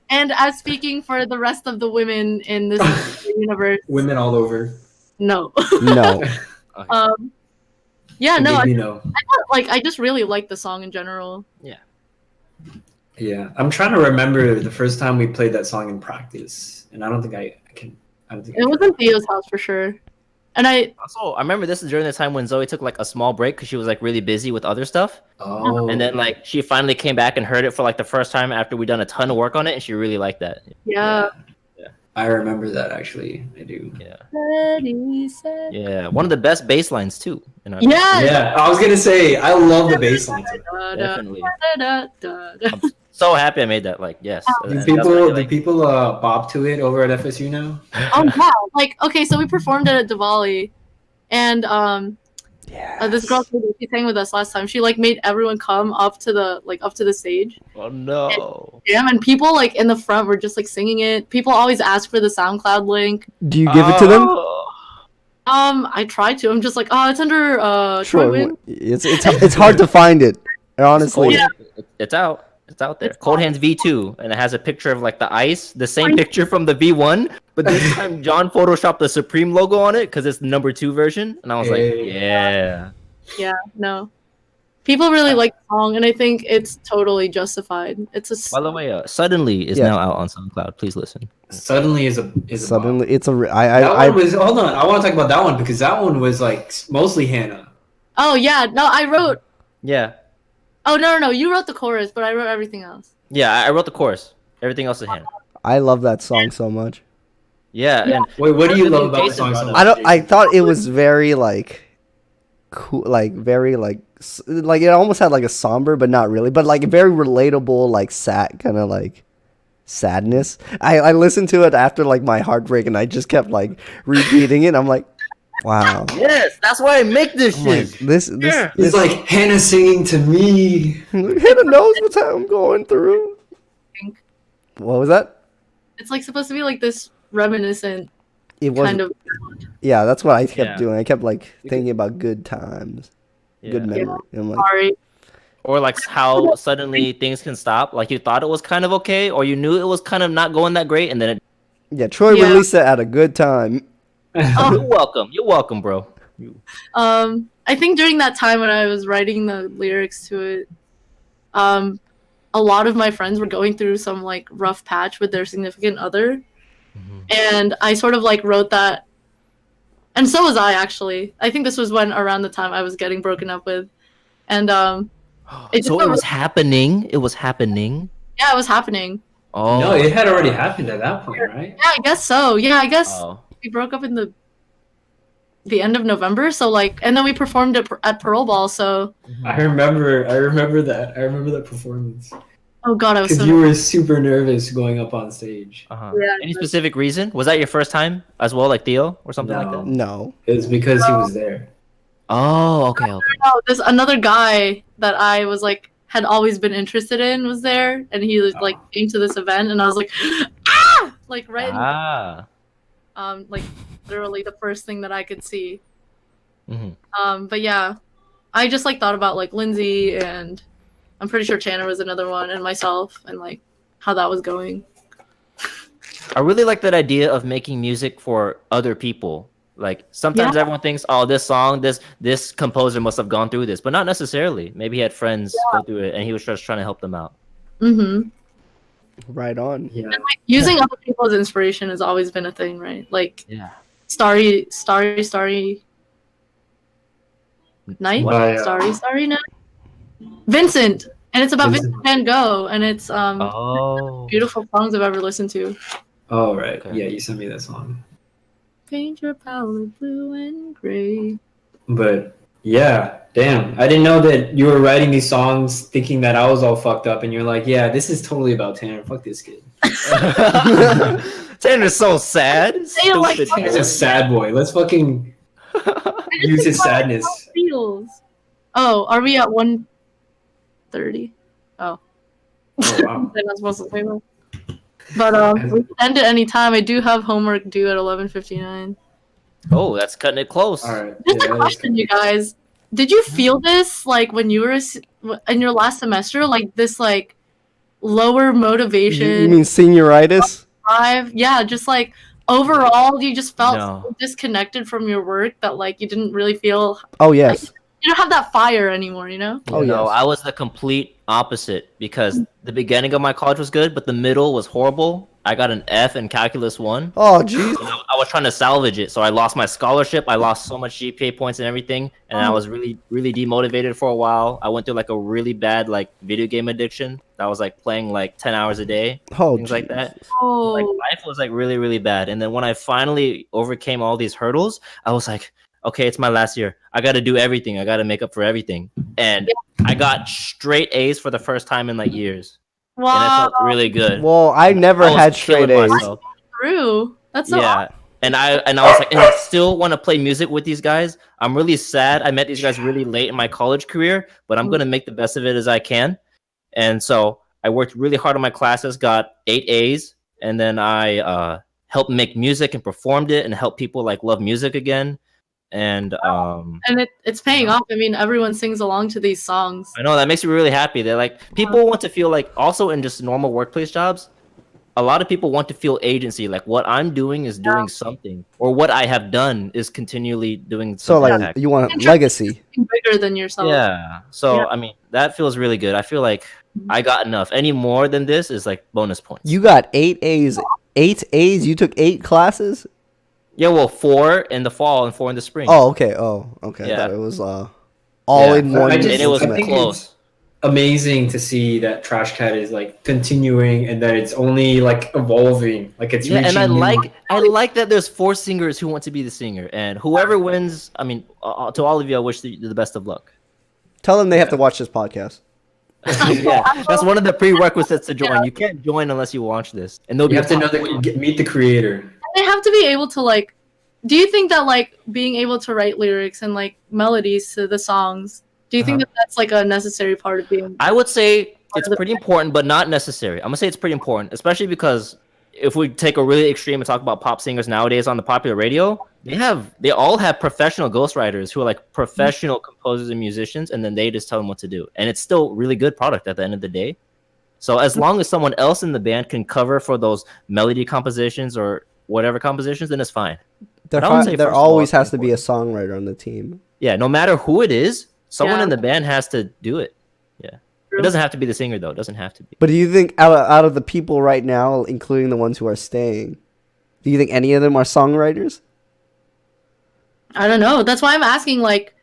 And as speaking for the rest of the women in this universe, Women all over. no. No. Yeah, no. Maybe no. I just really like the song in general. Yeah, I'm trying to remember the first time we played that song in practice, and I don't think I can. I don't think It was in Theo's house for sure. And Also, I remember this is during the time when Zoe took like a small break because she was like really busy with other stuff. Oh. And then like she finally came back and heard it for like the first time after we'd done a ton of work on it, and she really liked that. yeah. I remember that actually. I do. Yeah. Ready, set. Yeah. One of the best bass lines too. In our Yeah. Yeah, I was gonna say I love the bass line. Definitely. Da, da, da. So happy I made that. Like, yes. Do That's people really, do like- people bob to it over at FSU now? Oh wow! Like, okay, so we performed it at Diwali, and this girl she sang with us last time. She like made everyone come up to the stage. Oh no. Yeah, and people like in the front were just like singing it. People always ask for the SoundCloud link. Do you give it to them? Oh. I tried to. I'm just like, oh, it's under Troy Troy, Win. it's hard to find it. Honestly, Cold it's out. It's out there. It's Cold out. Hands V2, and it has a picture of like the ice, the same picture from the V1, but this time John photoshopped the Supreme logo on it because it's the #2 version, and I was like, Hey. yeah. Yeah, no. People really like the song, and I think it's totally justified. It's a By the way, Suddenly is Yeah. now out on SoundCloud. Please listen. Suddenly is a suddenly bop. it's a. That one was hold on. I want to talk about that one because that one was like mostly Hannah. Oh yeah, no, I wrote. Yeah, Oh no, you wrote the chorus, but I wrote everything else. yeah. I wrote the chorus. Everything else is Hannah. I love that song so much. Yeah, Yeah. and Wait, what do you love about the Jason song so brought much? up- I thought it was very like cool, like very like like it almost had like a somber, but not really, but like very relatable, like sad kind of like sadness. I listened to it after like my heartbreak, and I just kept like repeating it. I'm like, wow. yes, that's why I make this I'm like, shit. this It's like Hannah singing to me. Hannah knows what I'm going through. think. What was that? It's like supposed to be like this reminiscent It was kind of. yeah. That's what I kept Yeah. doing. I kept like thinking about good times, good Yeah. memory. And I'm like, Sorry. Or like how suddenly things can stop. Like you thought it was kind of okay, or you knew it was kind of not going that great, and then it, yeah. Troy Yeah. released it at a good time. you're welcome. You're welcome, bro. I think during that time when I was writing the lyrics to it, a lot of my friends were going through some like rough patch with their significant other, and I sort of like wrote that, and so was I actually. I think this was when around the time I was getting broken up with, and It just So it got was happening. It was happening. yeah, it was happening. Oh No, it had already happened at that point, right? Yeah, I guess so. Yeah, I guess Oh. we broke up in the end of November. So like, and then we performed at Parole Ball. So I remember that. I remember that performance oh god, I was because so you were super nervous going up on stage. Uh-huh. Yeah, Any specific reason? Was that your first time as well, like Theo or something like No. that? No. It was because he was there. Oh, okay. Oh, there's another guy that I was like had always been interested in was there, and he was like came to this event, and I was like, ah, like right, like literally the first thing that I could see. Mhm. But yeah, I just like thought about like Lindsay, and I'm pretty sure Tanner was another one, and myself, and like how that was going. I really like that idea of making music for other people. Like sometimes Yeah. everyone thinks, "Oh, this song, this composer must have gone through this," but not necessarily. Maybe he had friends go through it, and he was just trying to help them out. Mm-hmm. Right on. Yeah. Using other people as inspiration has always been a thing, right? Like Yeah. Starry Night, By, Starry Night, Vincent, and it's about Vincent. Vincent Van Gogh, and it's Oh. beautiful songs I've ever listened to. Oh right. Okay. Yeah, you sent me that song. Paint your palette blue and gray. But yeah, damn. I didn't know that you were writing these songs thinking that I was all fucked up, and you're like, yeah, this is totally about Tanner. Fuck this kid. Tanner's so sad. They don't like Stupid. Tanner's a sad boy. Let's fucking use his sadness. Feels. Oh, are we at 1:30? Oh, Oh wow. I'm not supposed to say that. But we can end at any time. I do have homework due at 11:59. Oh, that's cutting it close. All right. Just Yeah, a question, you guys. Did you feel this like when you were in your last semester, like this like lower motivation? You mean senioritis? drive? Yeah, just like overall, you just felt No. so disconnected from your work that like you didn't really feel Oh yes. you don't have that fire anymore, you know? Oh No, yes. I was the complete opposite because the beginning of my college was good, but the middle was horrible. I got an F in Calculus 1. Oh jeez. I was trying to salvage it, so I lost my scholarship. I lost so much GPA points and everything, and I was really, really demotivated for a while. I went through like a really bad like video game addiction. I was like playing like 10 hours a day, Oh things like that. Oh, Like life was like really, really bad. And then when I finally overcame all these hurdles, I was like, okay, it's my last year. I got to do everything. I got to make up for everything. And I got straight A's for the first time in like years, and it wow, felt really good. Well, I never I was had straight killing A's. myself. true. That's so Yeah. And I was like, and I still want to play music with these guys. I'm really sad. I met these guys really late in my college career, but I'm gonna make the best of it as I can. And so I worked really hard on my classes, got 8 A's, and then I helped make music and performed it and helped people like love music again. and And it's paying off. I mean, everyone sings along to these songs. I know that makes me really happy. They're like people want to feel like also in just normal workplace jobs. A lot of people want to feel agency, like what I'm doing is doing something, or what I have done is continually doing So something. like you want a legacy. Bigger than yourself. Yeah. So Yeah. I mean, that feels really good. I feel like I got enough. Any more than this is like bonus points. You got 8 A's. 8 A's? You took 8 classes? Yeah, well, 4 in the fall and 4 in the spring. Oh, okay. Oh, okay. I Yeah. thought it was all Yeah. in one. I just- and it was I think close. Amazing to see that Trash Cat is like continuing and that it's only like evolving, like it's Yeah, and reaching I new- like that there's 4 singers who want to be the singer, and whoever wins, I mean, to all of you, I wish you the best of luck. Tell them they have to watch this podcast. Yeah, that's one of the prerequisites to join. You can't join unless you watch this, and they'll You be have to know meet the creator. They have to be able to like. Do you think that like being able to write lyrics and like melodies to the songs? Do you think that that's like a necessary part of being? I would say it's pretty important, but not necessary. I'm gonna say it's pretty important, especially because if we take a really extreme and talk about pop singers nowadays on the popular radio, they all have professional ghostwriters who are like professional composers and musicians, and then they just tell them what to do, and it's still really good product at the end of the day. So as long as someone else in the band can cover for those melody compositions or whatever compositions, then it's fine. There, But I would say there first of all, always it's has to be a songwriter on the team. Yeah, no matter who it is, someone Yeah. in the band has to do it. Yeah, it doesn't have to be the singer though. It doesn't have to be. But do you think out of the people right now, including the ones who are staying, do you think any of them are songwriters? I don't know. That's why I'm asking. Like,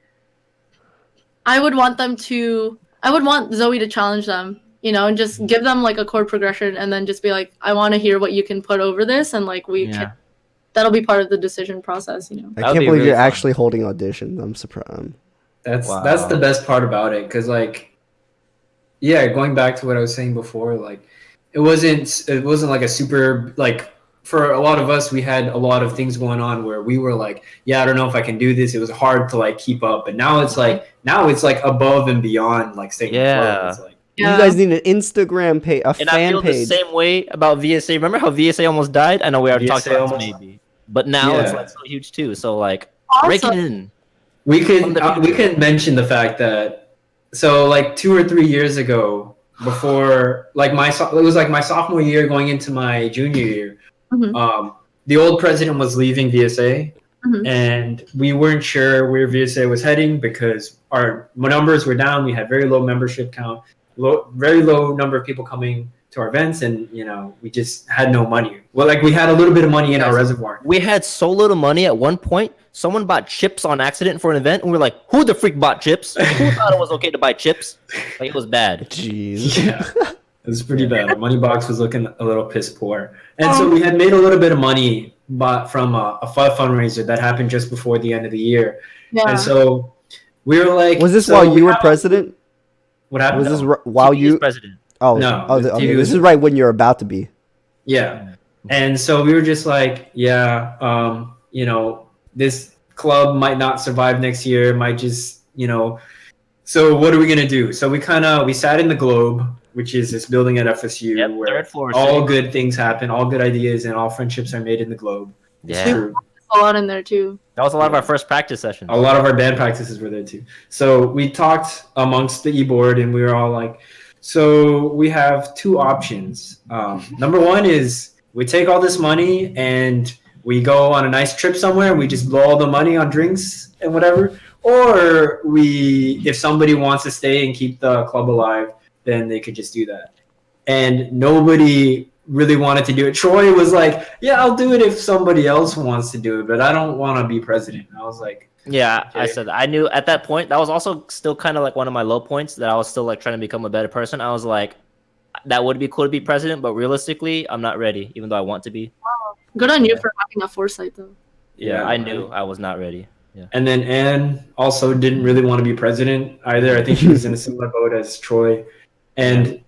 I would want Zoe to challenge them, and just give them like a chord progression, and then just be like, I want to hear what you can put over this, and like that'll be part of the decision process. I That would can't be believe really you're fun. actually holding auditions. I'm surprised. That's Wow. that's the best part about it, because like, yeah, going back to what I was saying before, like, it wasn't like a super like for a lot of us, we had a lot of things going on where we were like, yeah, I don't know if I can do this. It was hard to like keep up, but now it's like above and beyond like staying afloat. It's like, You guys need an Instagram page, a And I fan feel page. the same way about VSA. Remember how VSA almost died? I know we already talked VSA about this almost- maybe, but now it's Yeah. like so huge too. So like, Also- break it in. we From the future. can mention the fact that so like 2 or 3 years ago, before like it was like my sophomore year going into my junior year, Mhm. the old president was leaving VSA, Mhm. and we weren't sure where VSA was heading because our numbers were down. We had very low membership count, very low number of people coming to our events, and we just had no money. Well, like we had a little bit of money in our reservoir. We had so little money at one point. Someone bought chips on accident for an event, and we are like, "Who the freak bought chips? Who thought it was okay to buy chips?" Like it was bad. Jeez. Yeah, it was pretty bad. Our money box was looking a little piss poor, and so we had made a little bit of money, but from a fundraiser that happened just before the end of the year, Yeah. and so we were like, Was this so while we you were have- president? What happened? Was this No. while TV's you? president? Oh No, Oh, the okay. TV This was- is right when you're about to be. Yeah. And so we were just like, yeah, this club might not survive next year, might just, so what are we going to do? So we sat in the Globe, which is this building at FSU Yep, where third floor, all sitting. good things happen, all good ideas, and all friendships are made in the Globe. It's Yeah, true. a lot in there too. that was a lot of our first practice sessions. A lot of our band practices were there too. So we talked amongst the e-board, and we were all like, so we have 2 options. Number one is we take all this money and we go on a nice trip somewhere. We just blow all the money on drinks and whatever. Or if somebody wants to stay and keep the club alive, then they could just do that. And nobody really wanted to do it. Troy was like, yeah, I'll do it if somebody else wants to do it, but I don't want to be president. I was like, Yeah, I Okay. said that. I knew at that point that was also still kind of like one of my low points that I was still like trying to become a better person. I was like, that would be cool to be president, but realistically, I'm not ready, even though I want to be. Good on you Yeah. for having that foresight though. Yeah, Yeah, I knew I was not ready. Yeah. and then Anne also didn't really want to be president either. I think she was in a similar boat as Troy. And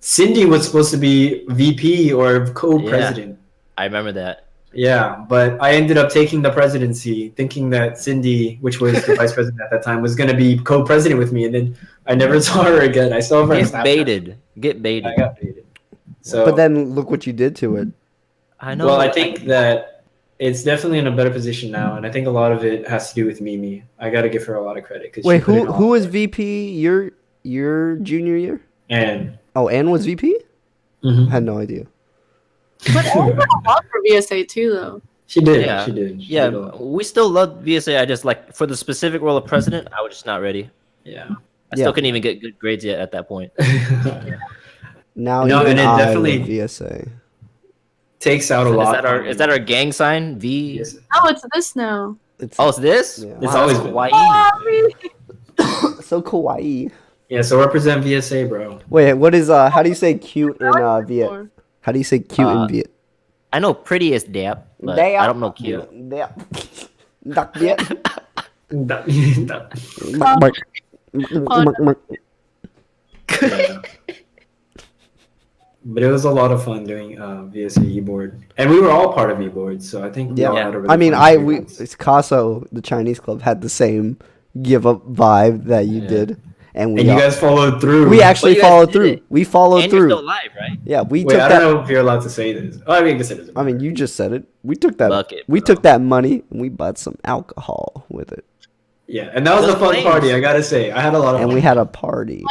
Cindy was supposed to be VP or co-president. I remember that. Yeah, but I ended up taking the presidency, thinking that Cindy, which was the vice president at that time, was going to be co-president with me, and then I never saw her again. I saw her. on Get Snapchat. baited. Get baited. I got baited. So, But then look what you did to it. I know. well, I think that it's definitely in a better position now, and I think a lot of it has to do with Mimi. I got to give her a lot of credit because Wait, who was VP your junior year? And Oh, Ann was VP? I had no idea. But Anne did a lot for VSA too, though. she did. Yeah. She did. She Yeah, did a lot. we still love VSA. I just like for the specific role of president, I was just not ready. Yeah. I still couldn't even get good grades yet at that point. Now No, even and it I definitely- love VSA. Takes out a lot. Is that our gang sign? V. Yes. Oh, it's this now. It's Oh, it's this. Yeah. It's Wow, always that's been. Hawaii. so kawaii. Yeah, so represent VSA, bro. Wait, what is how do you say cute in Viet? Or- How do you say cute in Viet? I know pretty is dap, but I don't know cute. Duck Viet. Yeah. But it was a lot of fun doing VSA e-board, and we were all part of e-board, so I think we all Yeah. had a really I mean, fun we experience. Caso, the Chinese club, had the same give up vibe that you Yeah. did, and we And you guys followed through. we actually But you guys followed did through. it. We followed And you're through. still alive, right? Yeah, we Wait, took I that. don't know if you're allowed to say this. Oh, I mean, I guess it is. I mean, you just said it. We took that. Bucket, we bro. took that money and we bought some alcohol with it, Yeah, and that was Those a fun flames. party. I gotta say, I had a lot of and fun. we had a party.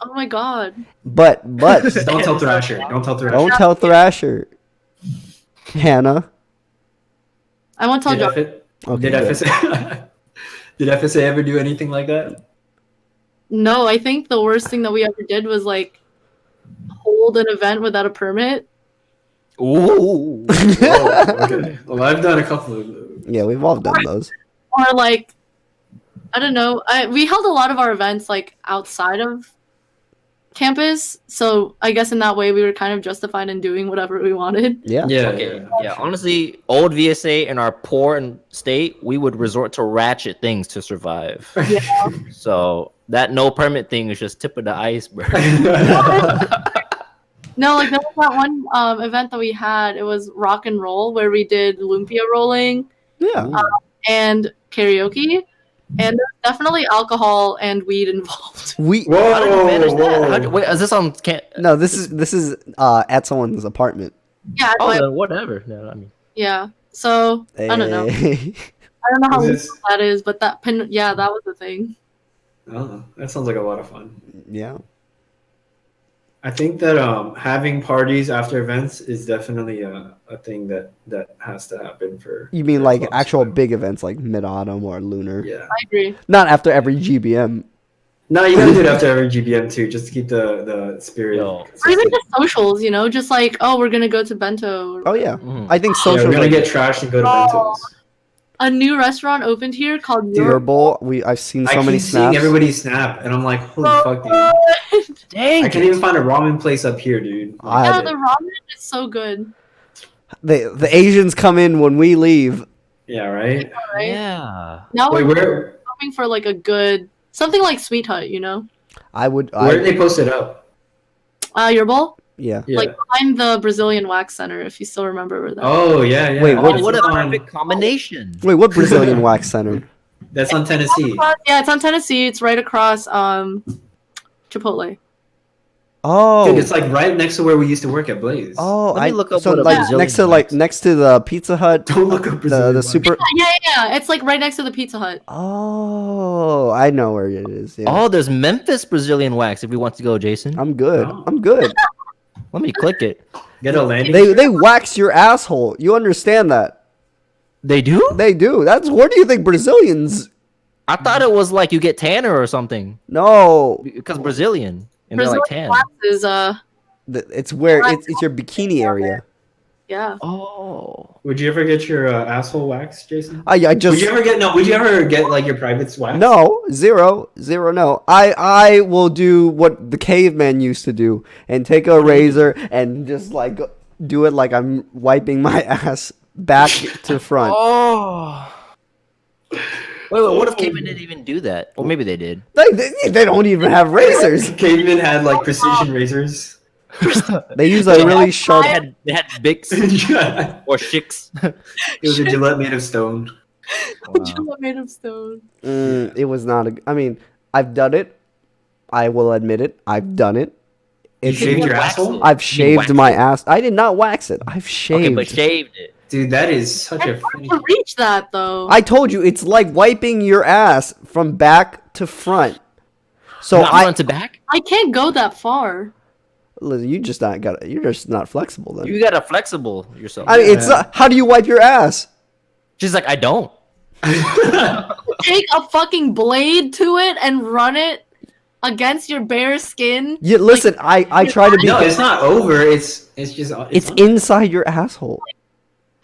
Oh my god. But Don't tell Thrasher. Don't tell Thrasher. don't tell Thrasher, Hannah. I won't tell Did, John. F- Okay, did good. FSA did FSA ever do anything like that? No, I think the worst thing that we ever did was like hold an event without a permit. Ooh. Oh, okay. Well, I've done a couple of those. Yeah, we've all done those. Or like I don't know. We held a lot of our events like outside of campus, so I guess in that way we were kind of justified in doing whatever we wanted. Yeah. Yeah, Okay. yeah. Yeah. Honestly, old VSA in our poor state, we would resort to ratchet things to survive. Yeah. So that no permit thing is just tip of the iceberg. No, like there was that one event that we had. It was rock and roll where we did lumpia rolling Yeah. and karaoke, and there's definitely alcohol and weed involved. We Whoa, How did you manage that? whoa. Wait, is this on? no. This is at someone's apartment. Yeah, Oh, like, then whatever. No, I mean, yeah. So I don't know. Hey. I don't know how Was legal this- that is, but that yeah, that was the thing. Oh, that sounds like a lot of fun. Yeah. I think that having parties after events is definitely a thing that has to happen for. You mean for like clubs. actual big events like Mid Autumn or Lunar? Yeah. I agree. Not after every GBM. No, you gotta do it after every GBM too, just to keep the spirit. Yo. Or even consistent. just socials, you know, just like, oh, we're gonna go to Bento. Oh yeah. mhm. I think Yeah, social. we're gonna get trashed and go to Oh. Bentos. A new restaurant opened here called Deer Bowl. I've seen so I many keep seeing snaps. everybody snap, and I'm like, holy fuck, dude! Dang. I can't even find a ramen place up here, dude. Yeah, I- the ramen is so good. the Asians come in when we leave. Yeah, right. Right? Yeah. Now Wait, we're where hoping for like a good something like Sweet Hut, you know? where did they post it up? Your bowl? Yeah. Yeah. Like behind the Brazilian Wax Center, if you still remember where that. Oh yeah, yeah. Wait, Oh, It's what a on- perfect combination. Wait, what Brazilian wax center? That's on Tennessee. Yeah, it's on Tennessee. It's right across Chipotle. Oh. Dude, it's like right next to where we used to work at Blaze. Oh, Let me look up so what a like Brazilian next to wax. next to the Pizza Hut, Don't look up Brazilian the wax. super. Yeah. It's like right next to the Pizza Hut. Oh, I know where it is. Yeah. Oh, there's Memphis Brazilian wax if we want to go, Jason. I'm good. Oh. I'm good. Let me click it. Get a landing. They wax your asshole. You understand that? They do? They do. That's where do you think Brazilians? I thought it was like you get tanner or something No, because Brazilian and they're Brazilian like tan. Wax is it's where it's your bikini area. yeah. Oh. Would you ever get your asshole waxed, Jason? I Would just you ever get like your privates waxed? no zero. No. I will do what the cavemen used to do and take a razor and just like do it like I'm wiping my ass back to front. Oh. Wait, what if cavemen didn't even do that? Or maybe they did. They don't even have razors. Cavemen had like precision razors. They use a really sharp. They had Bics it or Shicks. was a Gillette made of stone. Chocolate made of stone. It was not a. I mean, I've done it. I will admit it. I've done it. You It's, shaved your wax asshole? it. I've You shaved waxed my it? ass. I did not wax it. I've shaved. Okay, but shaved it. Dude, that is such a. To reach that though. I told you it's like wiping your ass from back to front. So Not front to back. I can't go that far. Listen, you're just not flexible then. You gotta flexible yourself. I mean, it's how do you wipe your ass? She's like, I don't. Take a fucking blade to it and run it against your bare skin. Yeah, listen, I try to be. No, it's not over. It's just. It's inside your asshole.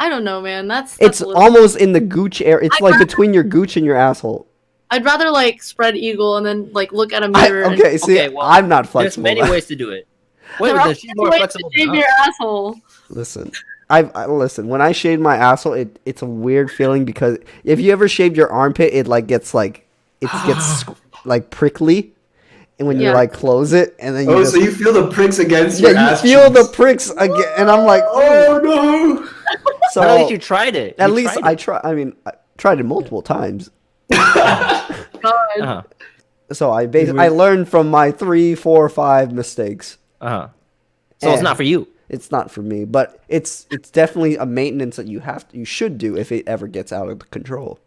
I don't know, man. That's It's a little- almost in the gooch area. It's like between your gooch and your asshole. I'd rather like spread eagle and then like look at a mirror. Okay, see, Okay, well, I'm not There's flexible. many ways to do it. Wait, There are she's more ways flexible to shave than your us. asshole. Listen, I listen. When I shaved my asshole, it's a weird feeling because if you ever shaved your armpit, it like gets like like prickly, and when you Yeah. like close it, and then Oh, so you feel the pricks against yeah, your you ass feel the cheeks. pricks again, and I'm like, Oh no! so At least you tried it. at You least tried I it. try. I mean, I tried it multiple times. God. Uh-huh. So I learned from my 3, 4, 5 mistakes. Uh-huh. So it's not for you. It's not for me, but it's definitely a maintenance that you should do if it ever gets out of control.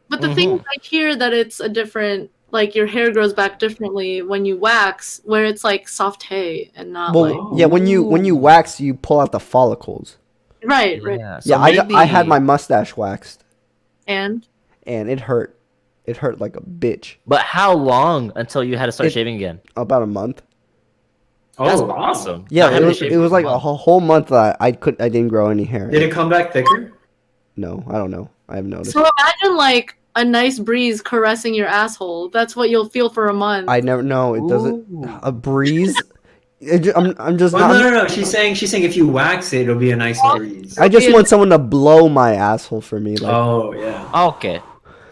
But the thing is, I hear that it's a different, like your hair grows back differently when you wax, where it's like soft hay and not Well, yeah, when you wax, you pull out the follicles. right. Yeah, So I had my mustache waxed, And and it hurt. It hurt like a bitch. But how long until you had to start shaving again? About a month. That's wow. awesome. Yeah, Not having to shave it was for like a month. whole month that I didn't grow any hair. Did it come back thicker? No, I don't know. I haven't noticed. so imagine like a nice breeze caressing your asshole. That's what you'll feel for a month. I never know. It doesn't. Ooh. A breeze. I'm just Well, not. no. She's saying if you wax it, it'll be a nice breeze. I just want someone to blow my asshole for me. Like, Oh yeah. Okay.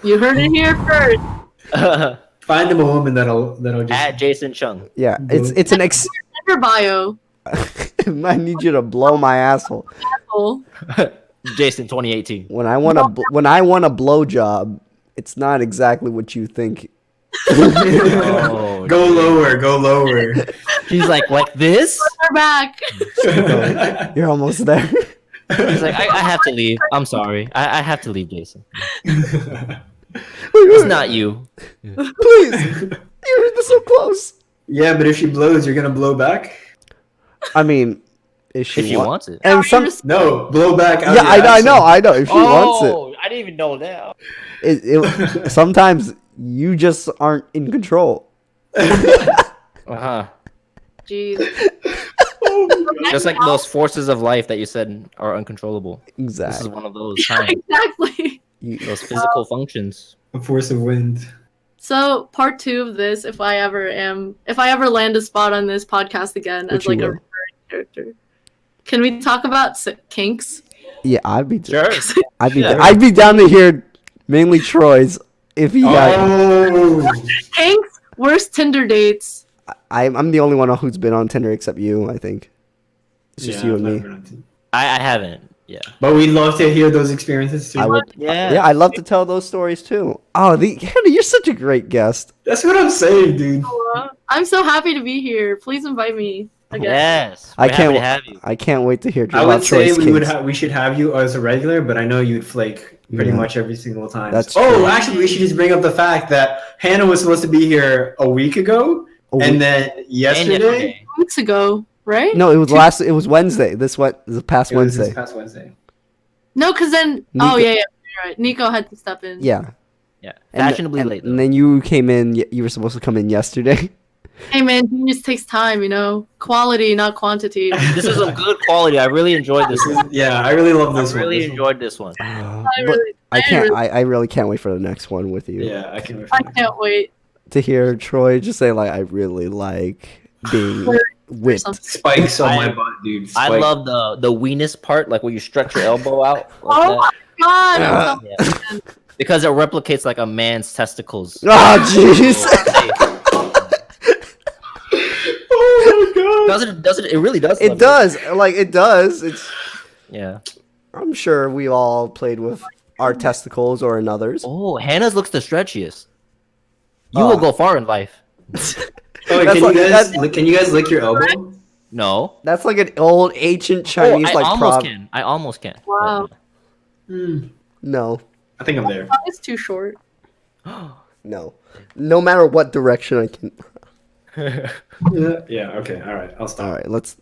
You heard it here first. Find him a woman that'll just. At Jason Chung. yeah, it's an Your bio. I need you to blow my asshole. Asshole. Jason 2018. When I want a blow job, it's not exactly what you think. Oh, Go lower. He's like this? We're back. You're almost there. He's like, I have to leave. I'm sorry. I have to leave, Jason. It's not you. Please, you're so close. Yeah, but if she blows, you're gonna blow back. I mean, if If she wants it. and some, No, blow back. Out yeah, your I asshole. know. If she wants Oh, I didn't even know that. it, sometimes you just aren't in control. Uh-huh. Jeez. Just like those forces of life that you said are uncontrollable. This is Exactly. one of those times. Exactly. Those physical functions. A force of wind. So part 2 of this, if I ever land a spot on this podcast again Which as like you a will. recurring character, can we talk about kinks? Yeah, I'd be Sure. I'd be down to hear mainly Troy's if he got. Oh. Kinks, worst Tinder dates. I'm the only one who's been on Tinder except you. I think it's just you and me. I haven't. Yeah. But we'd love to hear those experiences too. I would. Yeah. Yeah, I'd love to tell those stories too. Oh, Hannah, you're such a great guest. That's what I'm saying, dude. I'm so happy to be here. Please invite me again. Yes. I We're happy can't. to have you. I can't wait to hear I about would say Troy's kinks. we should have you as a regular, but I know you'd flake pretty Yeah. much every single time. That's oh, true. actually, we should just bring up the fact that Hannah was supposed to be here a week ago, Oh, and then yesterday. Weeks ago, right? No, it was Wednesday. The past It was Wednesday. this past Wednesday. No, because then. Nico- Oh yeah, you're right. Nico had to step in. Yeah. Yeah. And- Fashionably and, late. And then you came in. You were supposed to come in yesterday. Hey man, genius takes time. Quality, not quantity. This is some good quality. I really enjoyed this one. Yeah, I really love I this one. really This one. enjoyed this one. But I really can't wait for the next one with you. Yeah, I can. I can't wait. To hear Troy just say like, I really like being whipped. Spikes on my I- butt, dude. I Spikes. love the weenus part, like where you stretch your elbow out. Like Oh my god! Uh, Yeah. Because it replicates like a man's testicles. Oh jeez. Oh my god. Does it? It really does. It does. Like it does. It's. Yeah. I'm sure we all played with our testicles or another's. Oh, Hannah's looks the stretchiest. You Oh. will go far in life. Oh, wait, That's can you guys lick your elbow? No. That's like an old ancient Chinese I like almost prov. can. I almost can. Wow. No. I think I'm there. It's too short. No. No matter what direction I can. Yeah. Okay. All right. I'll stop. All right, let's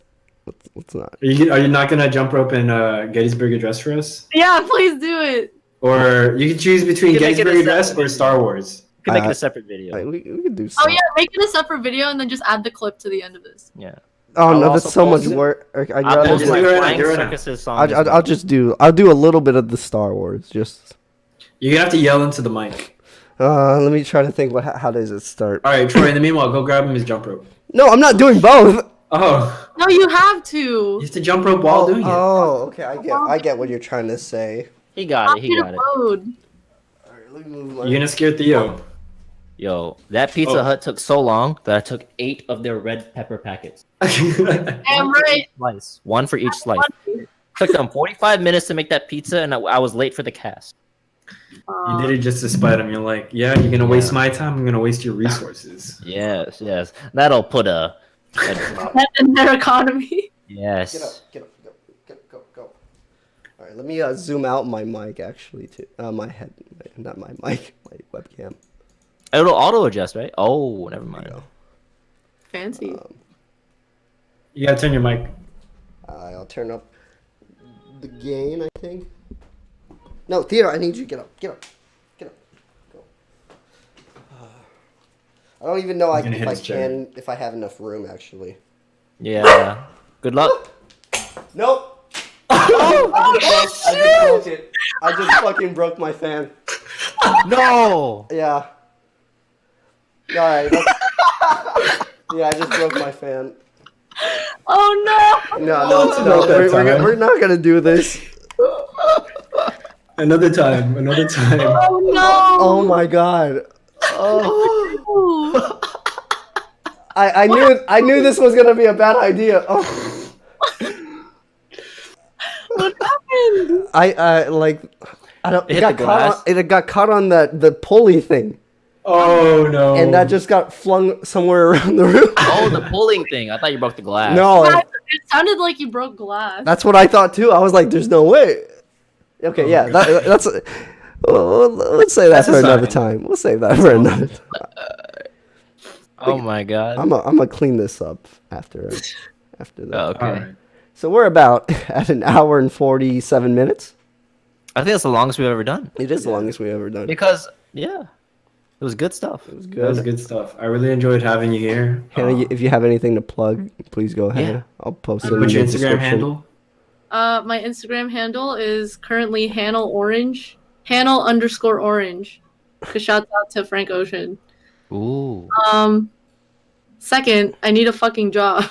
not. Are you not gonna jump rope in Gettysburg Address for us? Yeah, please do it. Or you can choose between You can make it a Gettysburg Address separate or Star Wars. We can make it Uh, a separate video. We could do. Oh yeah, make it a separate video and then just add the clip to the end of this. Yeah. Oh I'll no, also that's so much post it. work. I'd I'll rather post just my do it right now, Flying do it right now. Circuses song. as I'll well. I'll do a little bit of the Star Wars. Just You're gonna have to yell into the mic. let me try to think. How does it start? All right, Troy. In the meanwhile, go grab him his jump rope. No, I'm not doing both. Oh, No, you have you to. have to jump rope while doing it. Oh, okay. I get what you're trying to say. He got it. He got it. Load. All right, let me move my. You're gonna scare Theo. Yo, that Pizza Oh. Hut took so long that I took 8 of their red pepper packets. Damn right. Slice. One for each slice. Took them 45 minutes to make that pizza, and I was late for the cast. You did it just to spite him. You're like, yeah, you're gonna waste my time. I'm gonna waste your resources. Yes, yes. That'll put a in their economy. yes. Get up, go. All right, let me zoom out my mic actually too. My head, not my mic, my webcam. It'll auto adjust, right? Oh, never There mind. you go. Fancy. You gotta turn your mic. I'll turn up the gain, I think. No, Theodore, I need you to get up. Go. I don't even know He's gonna hit his chair. if I have enough room actually. Yeah. Good luck. Nope. I just broke it. I just fucking broke my fan. No. Yeah. All right. Yeah, I just broke my fan. Oh no! No, It's about that time. we're not gonna do this. Another time. Oh no! Oh my god. Oh. Ooh. I knew this was gonna be a bad idea. Oh. What happened? I like I don't It hit the glass? it got caught on the pulley thing, Oh no! and that just got flung somewhere around the room. Oh, the pulling thing. I thought you broke the glass. No, It sounded like you broke glass. that's what I thought too. I was like, "There's no way." Okay, yeah, that's. Well, let's say that That's a for another sign. time. We'll save that for another time. Oh my god. I'm gonna clean this up after that. Oh, okay. All right. So we're about at an hour and 47 minutes. I think that's the longest we've ever done. It is the longest we've ever done. Because it was good stuff. It was That was good. good stuff. I really enjoyed having you here. Hannah, if you have anything to plug, please go ahead. Yeah. I'll post it in What's the your Instagram description. handle? My Instagram handle is currently Hannel Orange. Hannel_orange. Cause shouts out to Frank Ocean. Ooh. Second, I need a fucking job.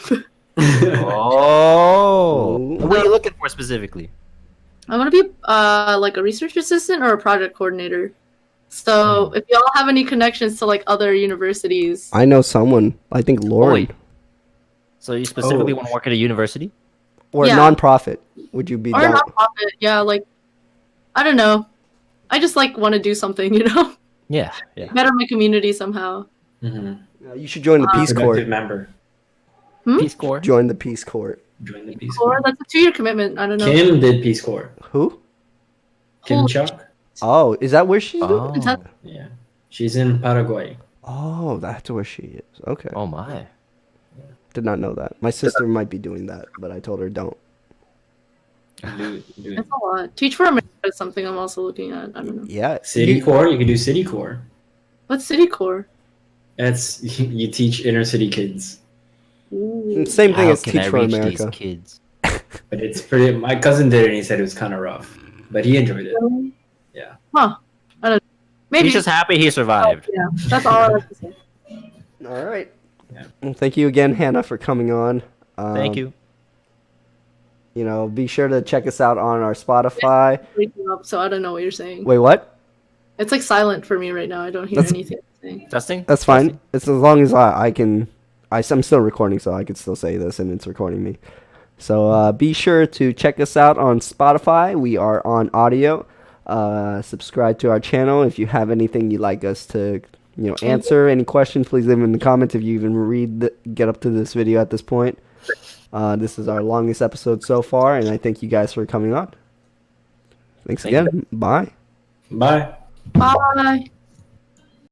Oh. Ooh. What are you looking for specifically? I want to be like a research assistant or a project coordinator. So if y'all have any connections to like other universities, I know someone. I think Lauren. wait. So you specifically Oh. want to work at a university? Or Yeah. a nonprofit. Would you be or a down? nonprofit, yeah, like I don't know. I just like want to do something, you know, Yeah. Yeah. better my community somehow. Mm-hmm. You should join the Peace Corps. Productive member. Peace Corps. Join the Peace Corps. Join the Peace Or Corps. that's a 2-year commitment. I don't know. Kim did Peace Corps. Who? Kim Holy Chuck. Oh, is that where she's doing? Oh. Is that- Yeah. She's in Paraguay. Oh, that's where she is. Okay. Oh my. Did not know that. My sister might be doing that, but I told her don't. Do it. That's a lot. Teach for America is something I'm also looking at. I don't know. Yeah. City you- Corps. You can do City Corps. What's City Core? That's you teach inner city kids. Ooh. Same thing How as can Teach I for reach America. these kids? But it's pretty. My cousin did it, and he said it was kind of rough, but he enjoyed it. Yeah. Huh. I don't know. Maybe. He's just happy he survived. Yeah, that's all I have to say. All right. Yeah. Well, thank you again, Hannah, for coming on. Thank you. You know, be sure to check us out on our Spotify. Breaking up, so I don't know what you're saying. Wait, what? It's like silent for me right now. I don't hear That's- anything you're saying. Testing? That's fine. It's as long as I can. I'm still recording, so I can still say this, and it's recording me. So be sure to check us out on Spotify. We are on audio. Subscribe to our channel. If you have anything you'd like us to, answer, any questions, please leave them in the comments. If you even get up to this video at this point. This is our longest episode so far, and I thank you guys for coming on. Thanks Thank you. again. Bye. Bye. Bye.